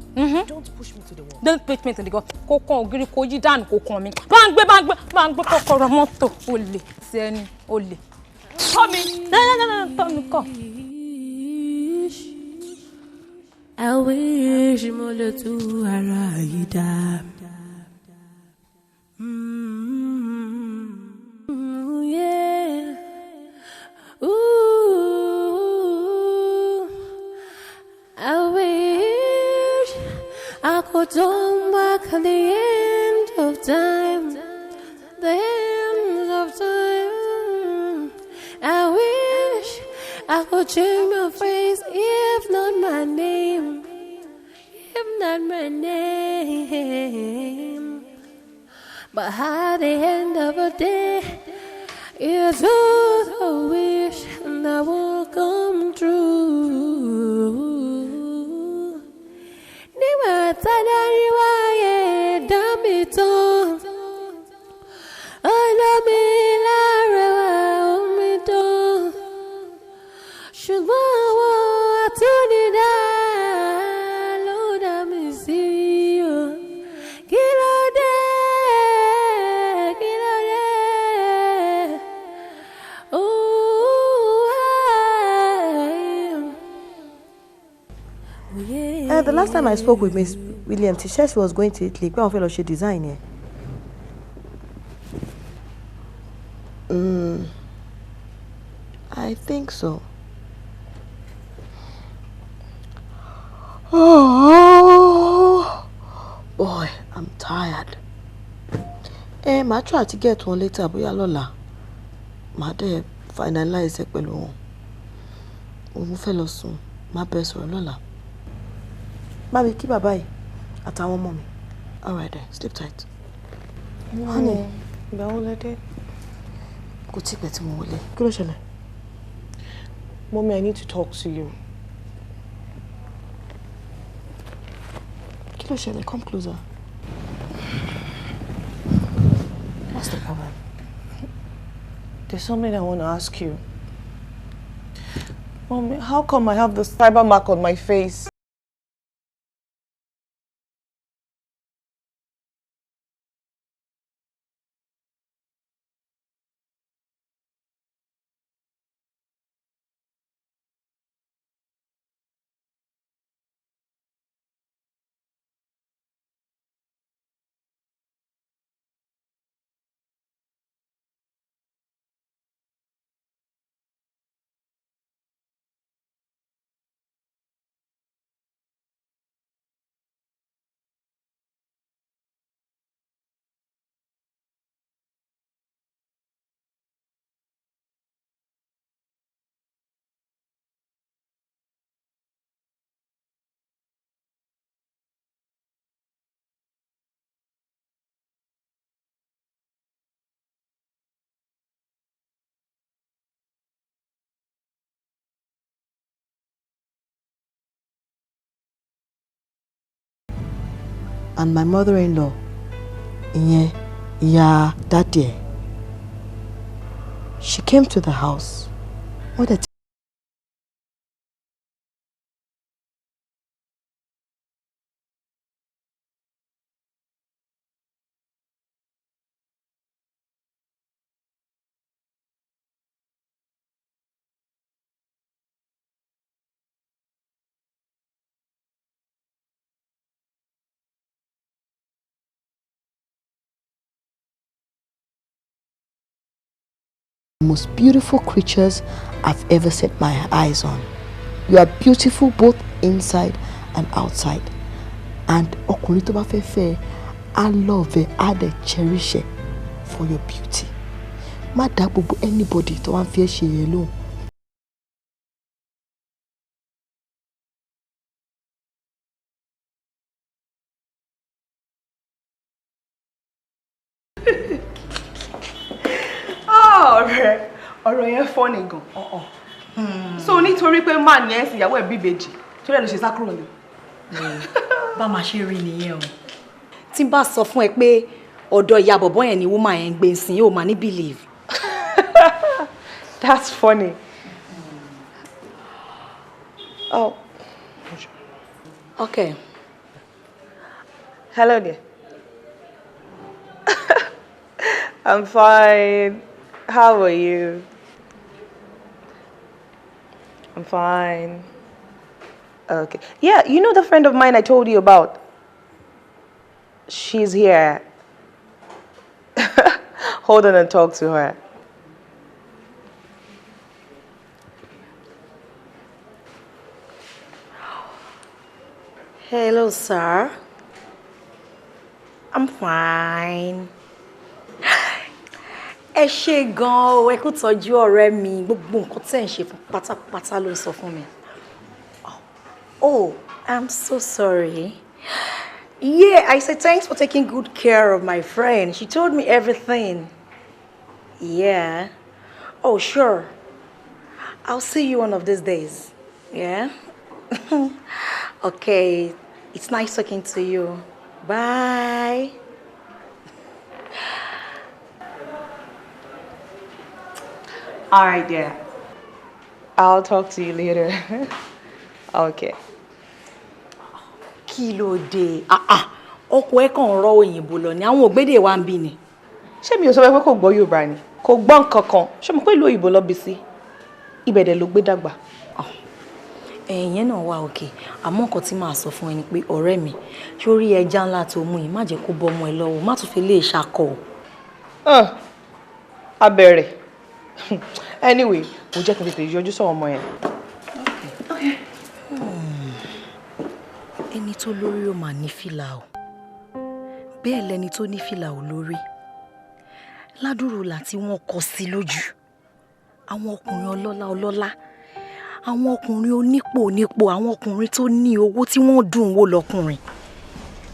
don't push me to the wall. Don't push me to the wall. Kó kàn ògiri kó yí dànù kó kàn mí. Bá ń gbé kọ́kọ́rọ́ mọ́tò olè sí ẹni olè. Tommy. Tommy kọ́. I wish mo lè tú ara yìí dá. Yeah. Ooh. I wish I could turn back at the end of time. could change my face if not my name. If not my name. But at the end of the day, it's all a wish that will come true. Nígbà tádàrí wáyé dá mi tán, ọlọ́mi lárẹwà omi tán, ṣùgbọ́n àwọn àtúndìdá ló dá mi sí o. Kí ló dé? Kí ló dé? The last time I spoke with Miss Williams, she said she was going to Italy. Go and she design here. I think so. Oh boy, I'm tired. I try to get one later, but Lola, my day finalize it pẹ̀lú wọn. Mo fẹ́ lọ sùn, má bẹ̀ sọ̀rọ̀ lọ́la. Baby, keep a bye at our mommy. All right, then. Sleep tight. Honey, Go let take me to Mole. Go, Shelley. Mommy, I need to talk to you. Kilo Shelley, come closer. What's the problem? There's something I want to ask you. Mommy, how come I have the cyber mark on my face? And my mother-in-law, Daddy, she came to the house. What a most beautiful creatures I've ever set my eyes on. You are beautiful both inside and outside. And ọkùnrin tó bá fẹ́ fẹ́, I love it, I cherish it for your beauty. Má dá gbogbo anybody tó wá ń fi ṣe yẹn lóhùn. Ọ̀rọ̀ yẹn funny gan. So nítorí pé man yẹn sì ìyàwó ẹ̀ bí ìbejì, torí ẹ̀ ló ṣe sá kúrò ní. Bá máa ṣe rí nìyẹn o. Tí n bá sọ fún ẹ pé ọ̀dọ̀ ìyá bọ̀bọ́ yẹn ni woman yẹn gbé nsìn, yóò máa ní believe. That's funny. Oh. Okay. Hello dear. I'm fine. How are you? I'm fine. Okay. Yeah, you know the friend of mine I told you about? She's here. Hold on and talk to her. Hello, sir. I'm fine. Ẹ ṣé gan o, ẹ kú tọ́jú ọ̀rẹ́ mi. Gbogbo nǹkan tẹ́ ń ṣe fún pátápátá ló sọ fún mi. Oh, I'm so sorry. Yeah, I said thanks for taking good care of my friend. She told me everything. Yeah. Oh, sure. I'll see you one of these days. Yeah? Okay. It's nice talking to you. Bye. All right, dear. I'll talk to you later. Okay. Kí ló dé? Ọkọ ẹ̀ kàn rọ òyìnbó lọ ni àwọn ògbédè wa ń bí ni. Ṣé mi ò sọ pé kò gbọ́ Yorùbá ni? Kò gbọ́ nǹkan kan. Ṣé mo pé ìlú òyìnbó lọ bí sí? Ibẹ̀ dẹ̀ ló gbé dàgbà. Ẹ̀yẹn náà wà òkè. Àmọ́ nǹkan tí màá sọ fún ẹ ni pé ọ̀rẹ́ mi, sórí ẹja ńlá tó mú yìí, má jẹ́ kó bọ́ ọmọ ẹ lọ́wọ́, má tún fi lè ṣakọ. Abẹ̀rẹ̀. Anyway, mo jẹ́ kí n tètè yọjú sọ̀rọ̀ ọmọ yẹn. Okay. Ẹni tó lórí ó máa ní fìlà o. Bẹ́ẹ̀ lẹni tó ní fìlà ò lórí. Ládùrúlà tí wọ́n kọ sí lójú. Àwọn ọkùnrin ọlọ́lá ọlọ́lá. Àwọn ọkùnrin onípò onípò, àwọn ọkùnrin tó ní owó tí wọ́n dùn wò lọ́kùnrin.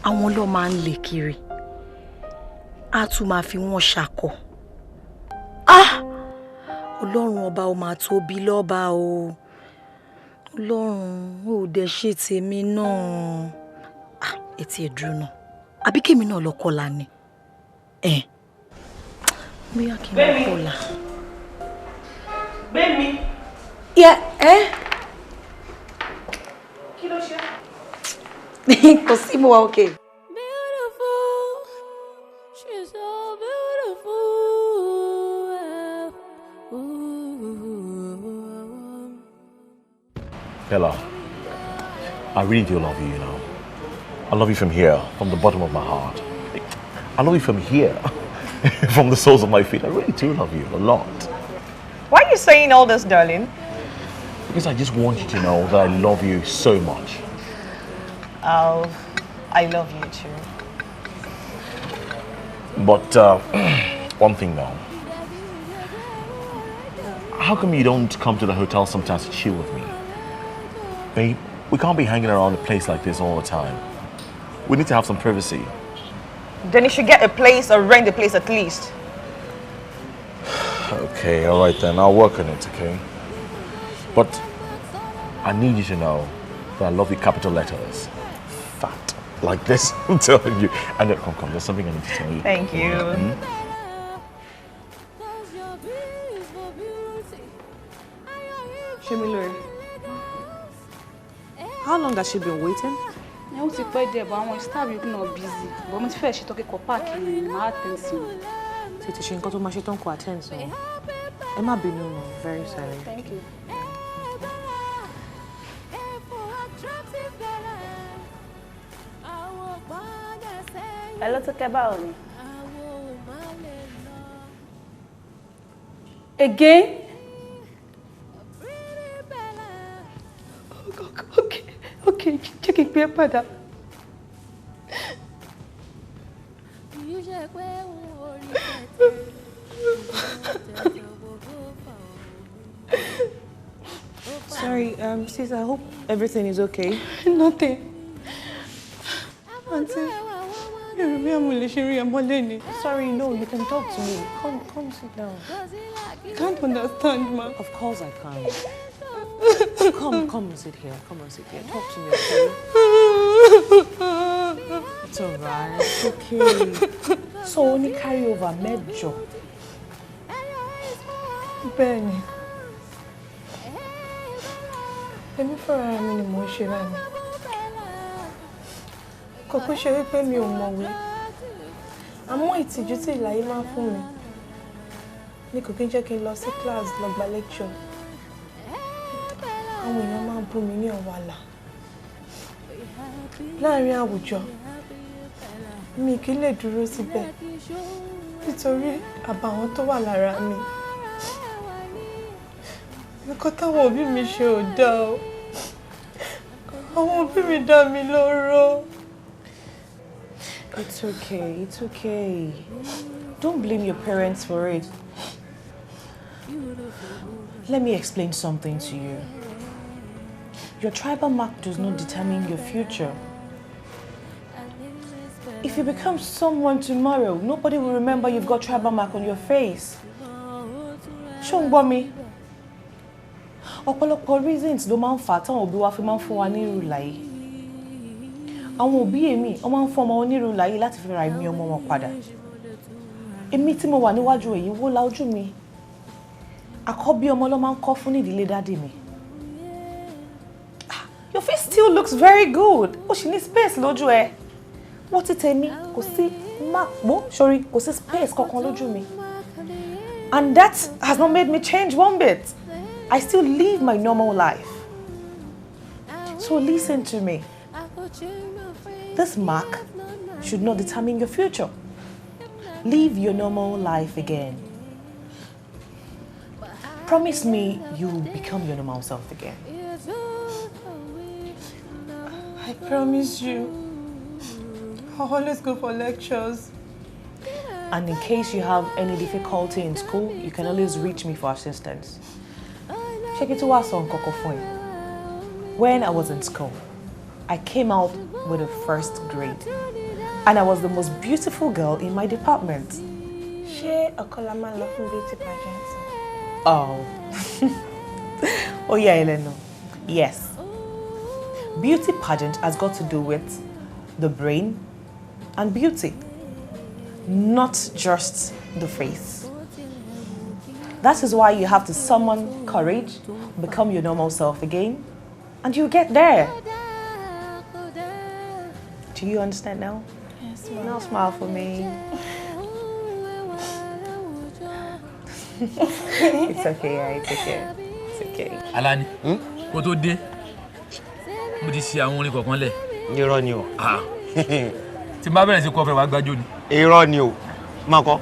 Àwọn ló máa ń lè kiri. A tún máa fi wọ́n ṣakọ. Ọlọ́run ọba ó máa tóbi lọ́ba o. Ọlọ́run ò dẹ̀ ṣe tèmi náà. Etí ẹ̀dùn náà. Àbí kémi náà lọ kọ́la ni. Bóyá kí n lọ kọ́la. Baby. Yeah, Kí ló ṣe? Kò sí mo wà okay. Beautiful, she's so beautiful. Bella, I really do love you, you know. I love you from here, from the bottom of my heart. I love you from here, from the soles of my feet. I really do love you a lot. Why are you saying all this, darling? Because I just want you to know that I love you so much. I love you too. But one thing though. How come you don't come to the hotel sometimes to chill with me? Babe, we can't be hanging around a place like this all the time. We need to have some privacy. Then you should get a place or rent a place at least. Okay, all right then. I'll work on it, okay? But I need you to know that I love you capital letters. Fat. Like this, I'm telling you. And come, there's something I need to tell you. Thank you. Shemilore, how long has she been waiting? Ó ti pẹ́ díẹ̀ bọ̀ àwọn staff yòókù náà busy. But mo ti fẹ́ ṣe tó kíkọ páàkì ni màá attend sí wọn. Tètè ṣe nǹkan tó máa ṣe tó ń kọ attend sí wọn. Ẹ má bínú, very sorry. Thank you. Hello, tó kẹ́ báwo ni? Again? Okay, jẹ́ kí n pé padà. Sorry, sis, I hope everything is okay. Nothing. Auntie, Sorry, no, you can talk to me. Come sit down. I can't understand, ma. Of course I can. Come and sit here. Come and sit here. Talk to me, okay? It's alright. It's okay. So only carry over mẹ́jọ. Bẹ́ẹ̀ni. Èmi fúnra mi ni mo ń ṣe báyìí. Kò kú ṣe wípé mi ò mọ̀wé. Àmọ́ ìtìjú tí ìlàyé máa ń fún mi ni kò kí ń jẹ́ kí n lọ sí class lọ gba lecture. Àwọn èèyàn máa ń bú mi ní ọ̀wàlà. Láàárín àwùjọ, mi kì í lè dúró síbẹ̀ nítorí àbàwọ́n tó wà lára mi. Nǹkan táwọn òbí mi ṣe ò dáa o. Àwọn òbí mi dá mi lóró. It's okay. Don't blame your parents for it. Let me explain something to you. Your tribal mark does not determine your future. If you become someone tomorrow, nobody will remember you've got tribal mark on your face. Shongbomi. Ọ̀pọ̀lọpọ̀ reasons ló máa ń fà táwọn òbí wa fi máa ń fún wa ní irú láyé. Àwọn òbí èmi, wọ́n máa ń fún ọmọ wọn ní irú láyé láti fi ra ẹ̀mí ọmọ wọn padà. Èmi tí mo wà níwájú èyí wó la ojú mi. Àkọ́bí ọmọ ló máa ń kọ́ fún nídìílé dádì mi. Your face still looks very good. Ó ṣì ní space lójú ẹ. Wọ́n ti tèmi kò sí mark mo sorry kò sí space kankan lójú mi. And that has not made me change one bit. I still live my normal life. So listen to me. This mark should not determine your future. Live your normal life again. Promise me you'll become your normal self again. I promise you. I'll always go for lectures. And in case you have any difficulty in school, you can always reach me for assistance. Check it out on Kokofoy. When I was in school, I came out with a first grade. And I was the most beautiful girl in my department. Ṣé Okolama lọ fún beauty pageant? Oh. Oh yeah, Eleno. Yes. Beauty pageant has got to do with the brain and beauty, not just the face. That is why you have to summon courage, become your normal self again, and you get there. Do you understand now? Yes, Now smile for me. It's okay, yeah, it's okay. It's okay. Alani, kó tó dé, mo ti ṣe àwọn orin kọ̀ọ̀kan lẹ̀. Irọ́ ni o. Tí n bá bẹ̀rẹ̀ sí kọ fẹ́ wá gbájú ni. Irọ́ ni o. Má kọ.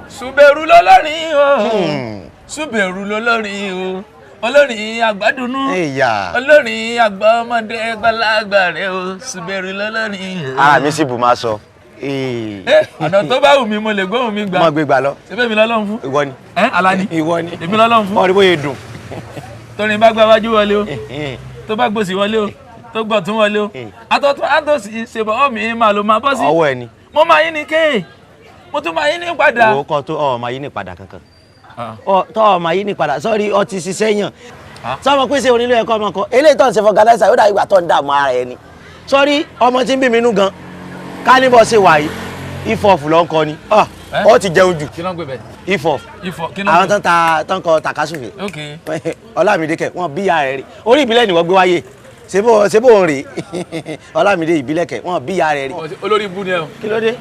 Suberu lọ́lọ́rin o. Suberu lọ́lọ́rin o. Olórin àgbàdùnú. Olórin àgbà ọmọdé gbàlagbà rẹ̀ o. Suberu lọ́lọ́rin o. Ara mi sì bù máa sọ. Ọ̀nà tó bá wù mí mo lè gbóhùn mi gbà. Mo gbé gbà lọ. Ṣé bẹ́ẹ̀ mi lọ́lọ́run fún? Ìwọ ni. Alani. Ìwọ ni. Èmi lọ́lọ́run fún. Ọ̀rẹ́ bóyá dùn. Torin bá gbá wájú wọlé o. Tó bá gbòsì wọlé o. Tó gbọ̀ tún wọlé o. Àtọ̀tún àtòsí ṣèbọ̀ ọ̀mí máa ló máa bọ́ sí. Ọwọ́ ẹ ni. Mo máa yín ní kéè. Mo tún máa yín ní padà. Owó kọ́ tó ọmọ yín ní padà kankan. Tọ́ ọmọ yín ní padà sọ́rí ọtí ṣiṣẹ́ yàn. Sọ́mọ pé ṣe onílé ẹ̀kọ́ ọmọ kan. Eléyìí tó ń ṣe fọgànáísà yóò dà ìgbà tó ń dààmú ara ẹni. Sọ́rí ọmọ tí ń bí mi nú gan. Kánibọ̀ ṣe wà yìí. Ifọ̀fù ló ń kọ ni. Ó ti jẹun jù. Kí ló ń gbé bẹ́ẹ̀? Ifọ̀fù. Kí ló ń gbé? Àwọn tán kọ takasúfè. Okay. Ọlámídé kẹ̀ wọ́n bí ìyá rẹ̀ rí. Orí ìbílẹ̀ ni wọ́n gbé wáyé. Ṣé bó ń rè é? Ọlámídé ìbílẹ̀ kẹ̀ wọ́n bí ìyá rẹ̀ rí. Olórí ibú ni ẹ o. Kí ló dé?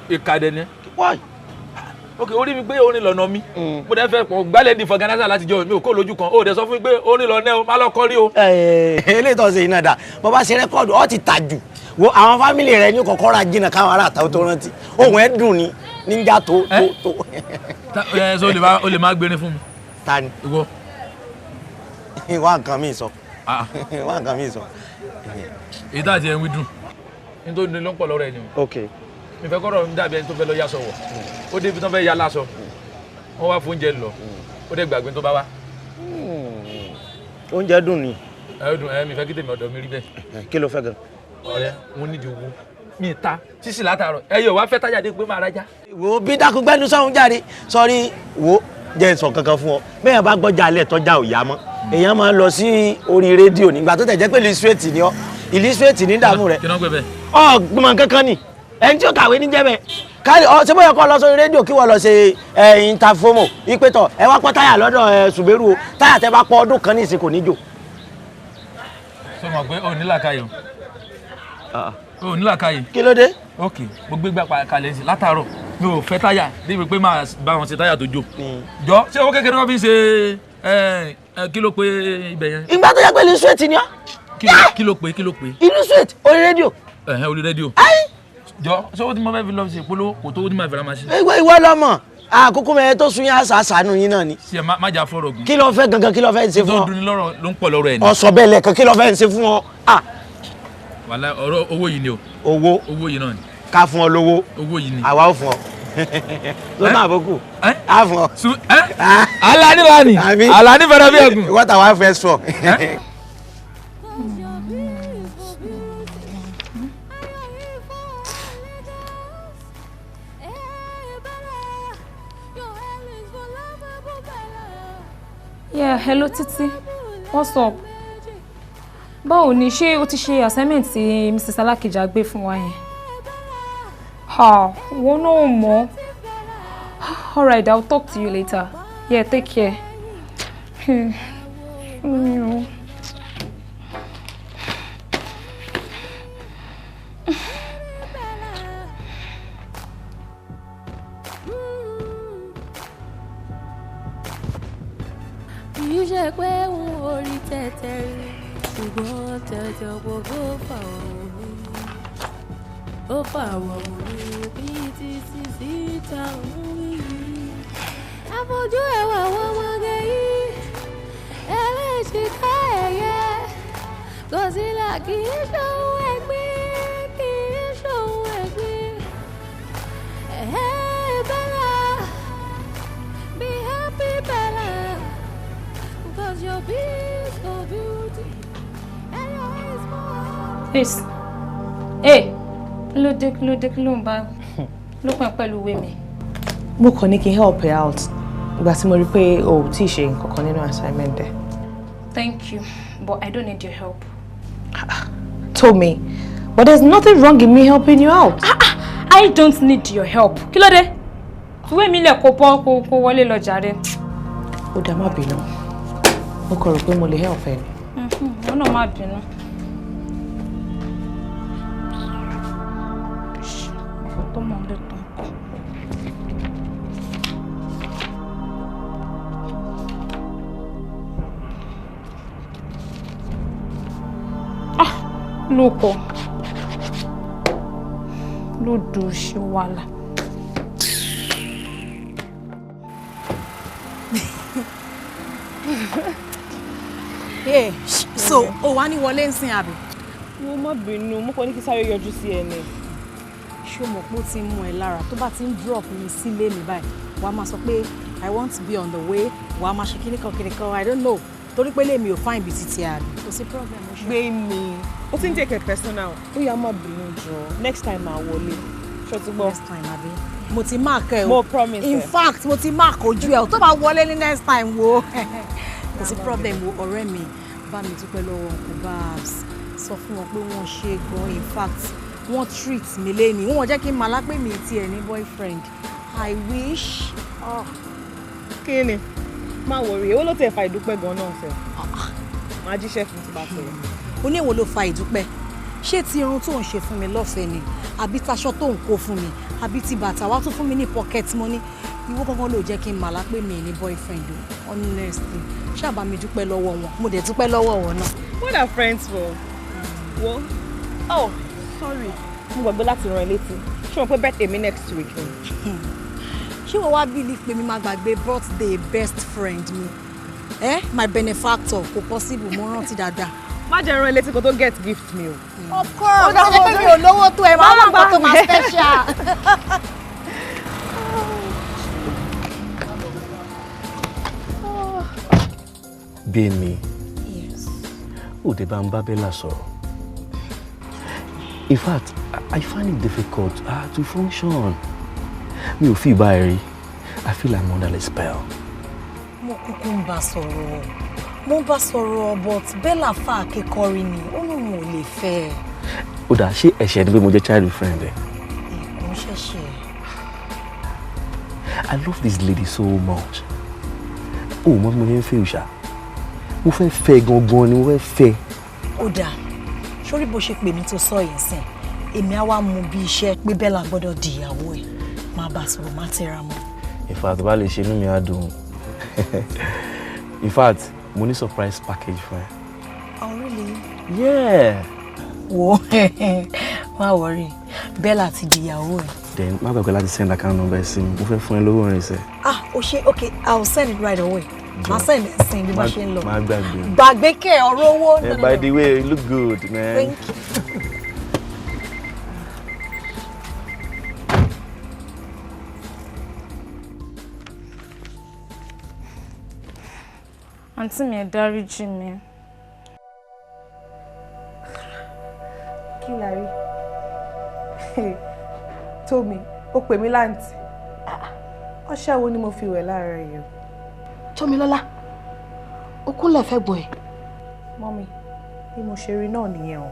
Ìkàdé ni. Why? Ok, orí mi pé orin lọ́nà mi. Mo dẹ́ fẹ́ pọ̀ gbálẹ̀ di fọgànáísà láti jọ mi ò kó lójú kan. Ó dẹ̀ sọ fún mi pé orin lọ́nà o, má lọ kọ́ rí o. Eléyìí tó ń ṣe iná dà. Bọ́ bá ṣe rẹ́kọ̀dù, ó ti tà jù. Wo àwọn fámìlì rẹ̀ ní kọ̀kọ́ ra jìnnà káwọn ará àtàwọn tó rántí. Ohun ẹ̀ dùn ni níjà tó. So o lè má gbérin fún mi. Ta ni? Ìwọ. Wá nǹkan mi sọ. Wá nǹkan mi sọ. Èyí tá àti ẹ̀ ń wí dùn. Ní tó ní ló ń pọ̀ lọ́rọ̀ ẹ̀ ni. Ok. Mi fẹ́ kọ́rọ̀ ń dàbí ẹni tó fẹ́ lọ yá sọ̀wọ̀. Ó débi tán fẹ́ yá lásọ. Wọ́n wá fún oúnjẹ lọ. Ó dẹ̀ gbàgbé tó bá wá. Oúnjẹ dùn ni. Mi fẹ́ kí tèmi ọ̀dọ̀ mi rí bẹ́ẹ̀. Kí ló fẹ́ gan? Ọ̀rẹ́, mo nídìí owó. Mi ta sísì látàárọ̀. Ẹ yóò wá fẹ́ tájà dé pé máa rájá. Wo bí dákun gbẹ́nu sọ́hún jáde. Sọ́rí wo jẹ́ sọ kankan fún ọ. Bẹ́ẹ̀ bá gbọ́jà alẹ́ tọ́jà ò yá mọ́. Èèyàn máa ń lọ sí orí rédíò nígbà tó tẹ̀ jẹ́ pé literate ni ọ́. Illiterate ní dààmú rẹ̀. Kí ló ń gbé bẹ́ẹ̀? Gbọ́n kankan ni. Ẹni tí ó kàwé ní jẹ́ bẹ́ẹ̀. Káàdì ṣé bóyá kọ́ lọ sórí rédíò kí wọ́n lọ ṣe interfomo ìpẹ́tọ̀ ẹ wá pọ́ táyà lọ́dọ̀ Suberu o. Táyà tẹ bá pọ́ ọdún kan ní ìsìn kò ní jò. Sọ ma pé o ní làákàyè o. O ní làákàyè. Kí ló dé? Ok, mo gbé gbà kalẹ̀ sí látàárọ̀. Mi ò fẹ́ táyà débi pé máa bá wọn ṣe táyà tó jò. Jọ ṣé owó kékeré wọn fi ṣe kí ló pé ibẹ̀ yẹn? Ìgbà tó yẹ pé illiterate ni ọ́. Kí ló pé? Illiterate orí rédíò. Orí rédíò. Jọ ṣé owó tí mo fẹ́ fi lọ ṣe polówó kò tó owó tí mo fẹ́ ra machine. Ìwọ lọmọ àkókò mẹ́rin tó sun yín àṣàṣàánú yín náà ni. Ṣé má jà fọ́rọ̀ gùn. Kí ló fẹ́ gangan kí ló fẹ́ ṣe fún ọ? Tó dun ní lọ́rọ̀ ló ń pọ̀ lọ́rọ̀ ẹ̀ ni. Ọ̀sọ̀ bẹ́ẹ̀ lẹ́ẹ̀kan kí ló fẹ́ ṣe fún ọ? Wàhálà ọ̀rọ̀ owó yìí ni o. Owó yìí náà ni. Ká fún ọ lówó. Owó yìí ni. Àwa ó fún ọ. Lọ́nà àbókù. Àfọ̀. Alani lani. Alani fẹ́rẹ̀ bí ẹ̀gùn. What are we first for? Yeah, hello Titi. What's up? Báwo ni ṣé o ti ṣe assignment tí Mrs. Alakija gbé fún wa yẹn? Wọ́n náà mọ̀. All right, I'll talk to you later. Yeah, take care. You ṣe pé n ò rí tẹ́tẹ́ rí ṣùgbọ́n tẹ́tẹ́ gbogbo fà wọ́n mi bí títí síta òun yìí. Àfojú ẹwà wọ́n mọ́gẹ́ yìí ẹlẹ́ṣìká ẹ̀yẹ kò sí là kì í ṣòwò ẹ̀gbin kì í ṣòwò ẹ̀gbin. Bella, be happy Bella. Cause your beauty, your beauty, and your eyes more. Yes. Hey, ló ń bá ló pẹ́ pẹ̀lú ìwé mi. Mo kàn ní kí n help her out. Ìgbà tí mo rí pé o ò tí ì ṣe nǹkan kan nínú assignment dẹ̀. Thank you, but I don't need your help. Told me, but there's nothing wrong in me helping you out. I don't need your help. Kí ló dé? Ìwé mi lẹ̀ kó wọlé lọ jàre. Ó dá má bínú. Mo kàn rò pé mo lè help ẹ. Wọ́n náà má bínú. Tó mọ̀ lè tán kọ́. Lóko. Lódò ṣe wàhálà. Hey, so o wá ní wọlé ń sìn àbí? Mo má bínú, mo kàn ní kí sáré yọjú sí ẹ ni. Ṣé o mọ̀ pé ó ti ń mú ẹ lára tó bá ti ń drop mi sílé mi báyìí wàá máa sọ pé I want to be on the way wàá máa ṣe kíníkan I don't know torí pé lèmi ò fine ibi títí àbí kò sí problem o ṣe. Gbé mi, ó ti ń take it personal. Ó yá má bínú jọ, next time máa wọlé. Ṣé o ti gbọ́? Next time àbí? Mo ti mark ẹ o. Mo promise ẹ. In fact, mo ti mark ojú ẹ o tó bá wọlé ní next time wo. Kò sí problem wo ọ̀rẹ́ mi bá mi dúpẹ́ lọ́wọ́ Uncle Babs sọ fún wọn pé wọ́n ṣe gan in fact wọ́n treat mi lẹ́ni wọ́n jẹ́ kí n máa lápẹ́ mi tiẹ̀ ní boyfriend I wish. Kí ni má worry èwo ló tẹ̀ fa ìdúpẹ́ gan náà fẹ́ máa jíṣẹ́ fún ti bá sọ̀rọ̀. O ní èwo ló fa ìdúpẹ́ ṣé ti irun tó ń ṣe fún mi lọ́fẹ̀ẹ́ ni àbí taṣọ tó ń kó fún mi àbí ti bàtà wá tún fún mi ní pocket money ìwọ kankan ló jẹ́ kí n máa lápẹ́ mi ní boyfriend o honestly ṣáàbà mi dúpẹ́ lọ́wọ́ wọn mo dẹ̀ dúpẹ́ lọ́wọ́ wọn náà. What are friends for? Wo? Oh, sorry. Mo gbàgbé láti rán ẹ létí. Ṣé o mọ̀ pé birthday mi next week ni? Ṣé wọ́n wá believe pé mi máa gbàgbé birthday best friend mi? My benefactor kò possible mo rántí dáadáa. Má jẹ́ rán ẹ létí kó tó get gift mi o. Of course, ó jẹ́ pé mi ò lówó tó ẹ máa wá nǹkan tó máa special. Bẹ́ẹ̀ni. Yes. Ó dé bá ń bá Bella sọ̀rọ̀. In fact, I find it difficult to function. Mi ò fi ìbá ẹ rí. I feel I'm under a spell. Mo kúkú ń bá sọ̀rọ̀. Mo bá sọ̀rọ̀ but Bella fà akẹ́kọ̀ọ́rí ni ó lóun ò lè fẹ́ ẹ. Ó dà ṣé ẹ̀ṣẹ̀ ni pé mo jẹ́ child friend ẹ̀? Kò ń ṣẹ̀ṣẹ̀. I love this lady so much. Ó mọ̀ bí mo ṣe ń fẹ́ òṣà. Mo fẹ́ fẹ́ gangan ni mo fẹ́ fẹ́. Ó dáa sórí bó ṣe pè mí tó sọ yìí sìn èmi á wá mú bí iṣẹ́ pé Bella gbọ́dọ̀ di ìyàwó ẹ̀ máa bá sọ̀rọ̀ má tẹra mọ́. In fact bá lè ṣe inú mi á dùn. In fact mo ní surprise package fún ẹ. Oh really? Yeah. Wo má worry Bella ti di ìyàwó ẹ̀. Then má gbàgbé láti send account number sí mi mo fẹ́ fún ẹ lówó rìn sẹ́. O ṣe okay I'll send it right away. Màá send it sin bí bá ṣe ń lọ. Má gbàgbé. Gbàgbé kẹ́ ọ̀rọ̀ owó. By the way, you look good, man. Thank you. àǹtí mi ẹ dáríjì mi. Kí la rí? Tómi, ó pè mí láǹtì. Ọṣẹ wo ni mo fi wẹ̀ láàárọ̀ yìí? Tómilọ́lá, ó kúnlẹ̀ fẹ́ gbọ́n ẹ̀. Mọ́mí, bí mo ṣe rí náà nìyẹn o.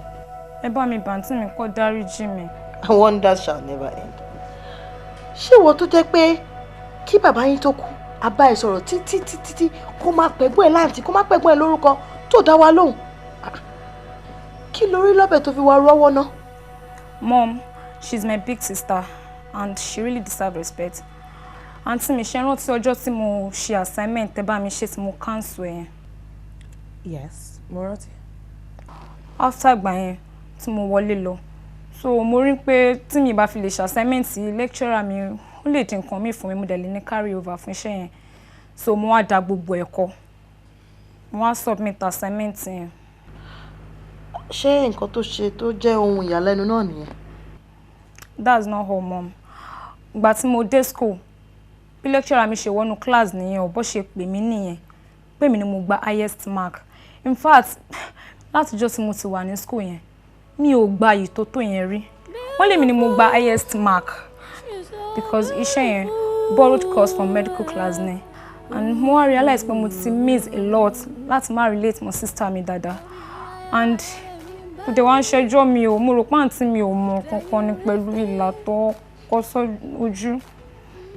Ẹ bá mi bàǹtí mi kó dáríjì mi. Wonders shall never end. Ṣé ìwọ tó jẹ́ pé kí bàbá yín tó kú, a bá ẹ sọ̀rọ̀ títí kó má pẹ̀gbọ́n ẹ̀ láǹtì, kó má pẹ̀gbọ́n ẹ̀ lórúkọ tó dá wa lóhùn? Kí lórí lọ́bẹ̀ tó fi wá rọ́wọ́ ná? Mom, she's my big sister and she really deserves respect. Àǹtí mi ṣe rántí ọjọ́ tí mo ṣe assignment tẹ́ bá mi ṣe tí mo cancel ẹ̀. Yes, mo rántí. After ìgbà yẹn tí mo wọlé lọ, so mo rí pé tí mi bá fi lè ṣe assignment lecturer mi ó lè dín nǹkan mi fún mi, mo dẹ̀ lè ní carry over fún iṣẹ́ yẹn. So mo wá da gbogbo ẹ̀kọ́. Mo wá submit assignment yẹn. Ṣé nǹkan tó ṣe tó jẹ́ ohun ìyàlẹ́nu náà nìyẹn? That's not all, Mom. Ìgbà tí mo dé school, bí lecturer mi ṣe wọnú class nìyẹn ò bó ṣe pè mí nìyẹn. Pé mi ni mo gba highest mark. In fact, látijọ́ tí mo ti wà ní school yẹn, mi ò gba yìí tó tó yẹn rí. Wọ́n lè mi ni mo gba highest mark because iṣẹ́ yẹn borrowed course from medical class ni. And mo wá realize pé mo ti miss a lot láti má relate mọ́ sister mi dáadáa. And they wá ń ṣẹjọ́ mi ò, mo rò pé àǹtí mi ò mọ̀ kankan ní pẹ̀lú ìlà tó kọ́ sójú.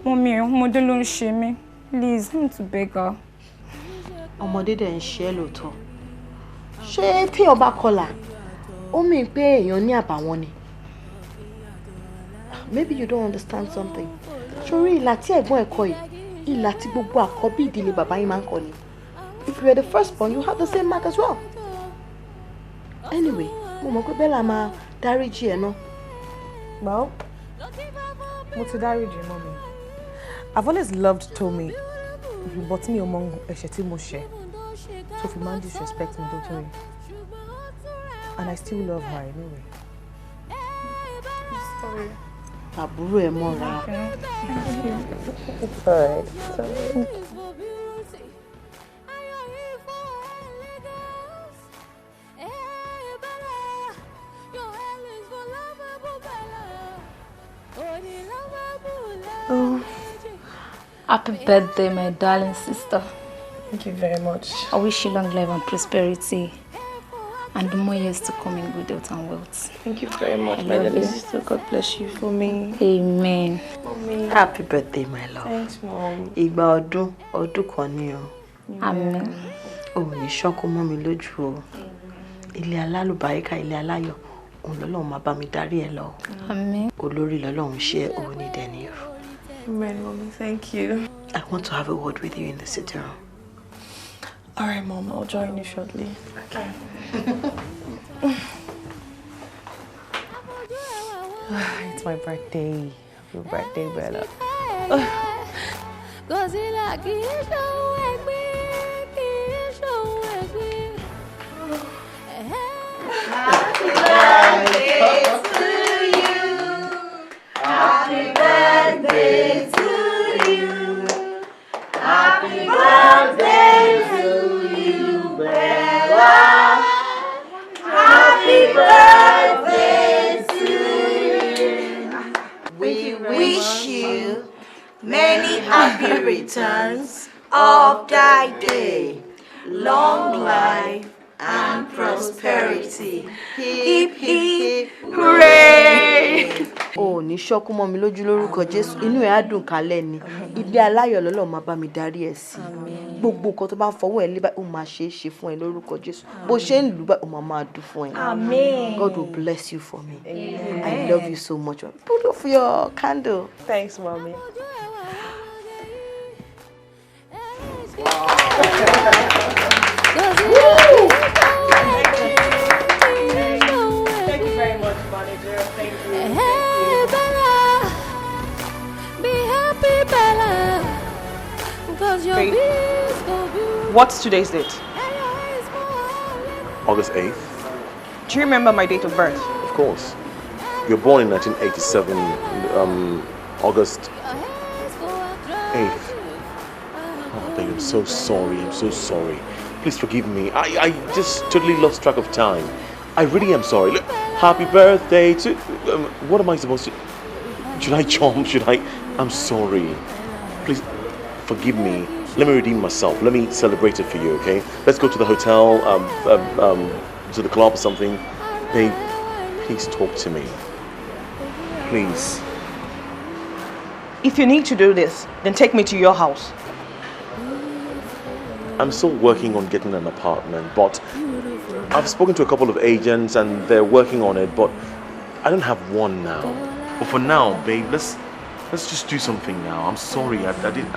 Mọ́mí, ọmọdé ló ń ṣe mí. Please, I need to beg her. Ọmọdé dẹ̀ ń ṣe é lóòótọ́. Ṣé tí ọba kọlà, ó mì pé èèyàn ní àbàwọ́n ni? Maybe you don't understand something. Ṣorí ìlà tí ẹ̀gbọ́n ẹ̀ kọ yìí, ìlà tí gbogbo àkọ́bí ìdílé bàbá yín máa ń kọ ni. If you were the firstborn, you have the same mark as well. Anyway, mo mọ̀ pé Bella máa dáríjì ẹ̀ náà. Well, mo ti dáríjì Mọ́mí. I've always loved Tommy, but mi ò mọ ẹ̀ṣẹ̀ tí mo ṣẹ̀ tó fi máa ń disrespect mi tó tó yìí. And I still love her anyway. Sorry. Àbúrò ẹ̀ mọ́ra. It's alright. Oh, happy birthday, my darling sister. Thank you very much. I wish you long life and prosperity and more years to come in good health and wealth. Thank you very much, my darling sister. God bless you for me. Amen. Happy birthday, my love. Thanks, Mom. Ìgbà ọdún kan ni o. Amen. Ò ní ṣọ́kú mọ́ mi lójú o. Ilé alálùbáríkà, ilé aláyọ̀, òun lọ́lọ́run máa bá mi darí ẹ lọ. Amen. Olórí lọ́lọ́run ṣe òun ní dẹni o. Amen, Mommy. Thank you. I want to have a word with you in the sitting room. All right, Mom. I'll join you shortly. Okay. It's my birthday. Happy birthday, Bella. Happy birthday to you. Happy birthday to you. Happy birthday to you, Bella. Happy birthday to you. We wish you many happy returns of thy day, long life and prosperity. Hip hip hooray! Ò ní ṣọ́kú mọ́ mi lójú lórúkọ Jésù. Inú ẹ̀ á dùn kálẹ̀ ni. Ilé aláyọ̀ lọ́lọ́run máa bá mi darí ẹ̀ sí. Gbogbo nǹkan tó bá ń fọwọ́ ẹ lé báyìí ó máa ṣe é ṣe fún ẹ lórúkọ Jésù. Bó ṣe ń lù báyìí ó máa dùn fún ẹ. Amen. God will bless you for me. Amen. I love you so much. Put off your candle. Thanks, Mommy. Thank you very much, manager. Thank you. Hey, Bella, be happy, Bella, because your Wait. bees go blue. What's today's date? August 8th. Do you remember my date of birth? Of course. You're born in 1987, August 8th. Oh, babe, I'm so sorry. I'm so sorry. Please forgive me. I just totally lost track of time. I really am sorry. Look, happy birthday to... what am I supposed to... Should I jump? Should I... I'm sorry. Please forgive me. Let me redeem myself. Let me celebrate it for you, okay? Let's go to the hotel, to the club or something. Babe, please talk to me. Please. If you need to do this, then take me to your house. I'm still working on getting an apartment, but I've spoken to a couple of agents and they're working on it, but I don't have one now. But for now, babe, let's just do something now. I'm sorry, I didn't.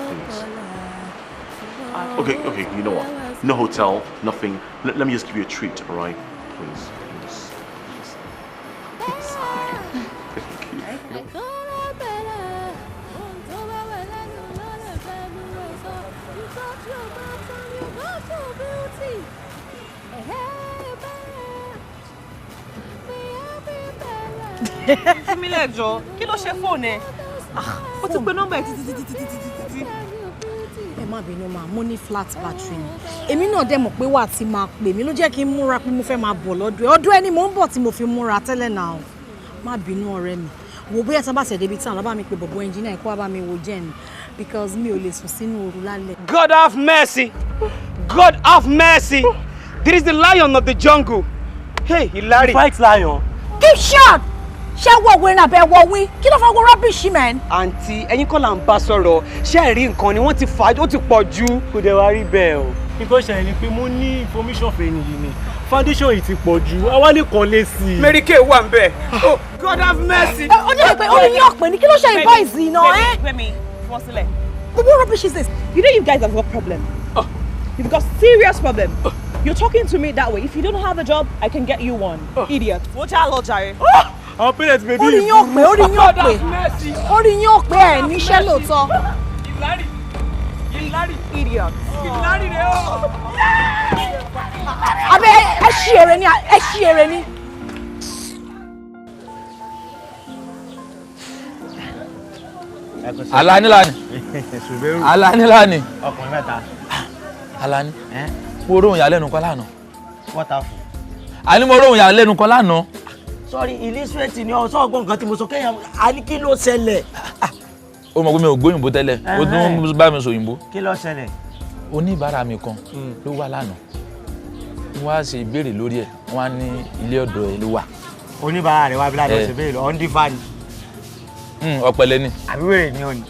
Please. Okay, you know what? No hotel, nothing. Let me just give you a treat, all right? Please. Thank you. Fimi lẹ́jọ́, kí ló ṣe fóònù ẹ? Ó ti pe nọ́mbà ẹ títí. Ẹ má bínú ma, mo ní flat battery ni. Èmi náà dẹ̀ mọ̀ pé wà tí máa pè mí ló jẹ́ kí n múra pé mo fẹ́ máa bọ̀ lọ́dọ̀ ẹ. Ọdún ẹni mò ń bọ̀ tí mo fi múra tẹ́lẹ̀ náà. Má bínú ọ̀rẹ́ mi. Wo bóyá tá bá ṣe débi tán, lọ bá mi pè bọ̀bọ̀ engineer kó wá bá mi wo Jen because mi ò lè sùn sínú òru lálẹ́. God have mercy. God have mercy. There is the lion of the jungle. Hey, Hilary. Fight lion. Keep short. Ṣé wọ wẹ̀rẹ̀ náà bẹ́ẹ̀ wọ wí? Kí ló fẹ́ wọ rubbish man? Àǹtí, ẹ̀yin kọ́ là ń bá sọ̀rọ̀. Ṣé ẹ rí nǹkan ni wọ́n ti fà ó ti pọ̀ jù. Kò dẹ̀ wá rí bẹ́ẹ̀ o. Nǹkan ṣẹlẹ̀ ni pé mo ní information fẹ́ nìyí ni. Foundation yìí ti pọ̀ jù. Àwa lè kàn lé sí i. Mary Kay wà ń bẹ̀. Oh, God have mercy. Ó jẹ́ pé orin yín ọ̀pẹ ni kí ló ṣe invoice yìí náà ẹ́? Femi, fọ́ sílẹ̀. But what rubbish is this? You know you guys have got problem. You've got serious problem. You're talking to me that way. If you don't have a job, I can get you one. Idiot. What's our lot, Jerry? Our parents may be... Orin yín ọ̀pẹ, orin yín ọ̀pẹ. Orin yín ọ̀pẹ ẹ̀ níṣẹ́ lóòótọ́. Hilary. Idiot. Hilary rẹ̀ o. Abẹ́ ẹ ṣí èrè ni, ẹ ṣí èrè ni. Alani lani. Alani lani. Ọkùnrin mẹ́ta. Alani. Mo rohun ya lẹ́nu kan lánàá. What happened? Ani mo rohun ya lẹ́nu kan lánàá. Sorry, illiterate ni o so gbọ́ nǹkan tí mo sọ kéèyàn ani kí ló ṣẹlẹ̀. Ó mọ̀ pé mi ò gbóyìnbó tẹ́lẹ̀. Ó tún bá mi sọ òyìnbó. Kí ló ṣẹlẹ̀? Oníbàárà mi kan ló wá lánàá. Mo wá ṣe ìbéèrè lórí ẹ̀. Wọ́n á ní ilé ọ̀dọ̀ ẹ̀ ló wà. Oníbàárà rẹ̀ wá bí ládọ̀ ṣe béèrè on difa ni. Ọ̀pẹ̀lẹ̀ ni. Àbí wèrè ni ó ní.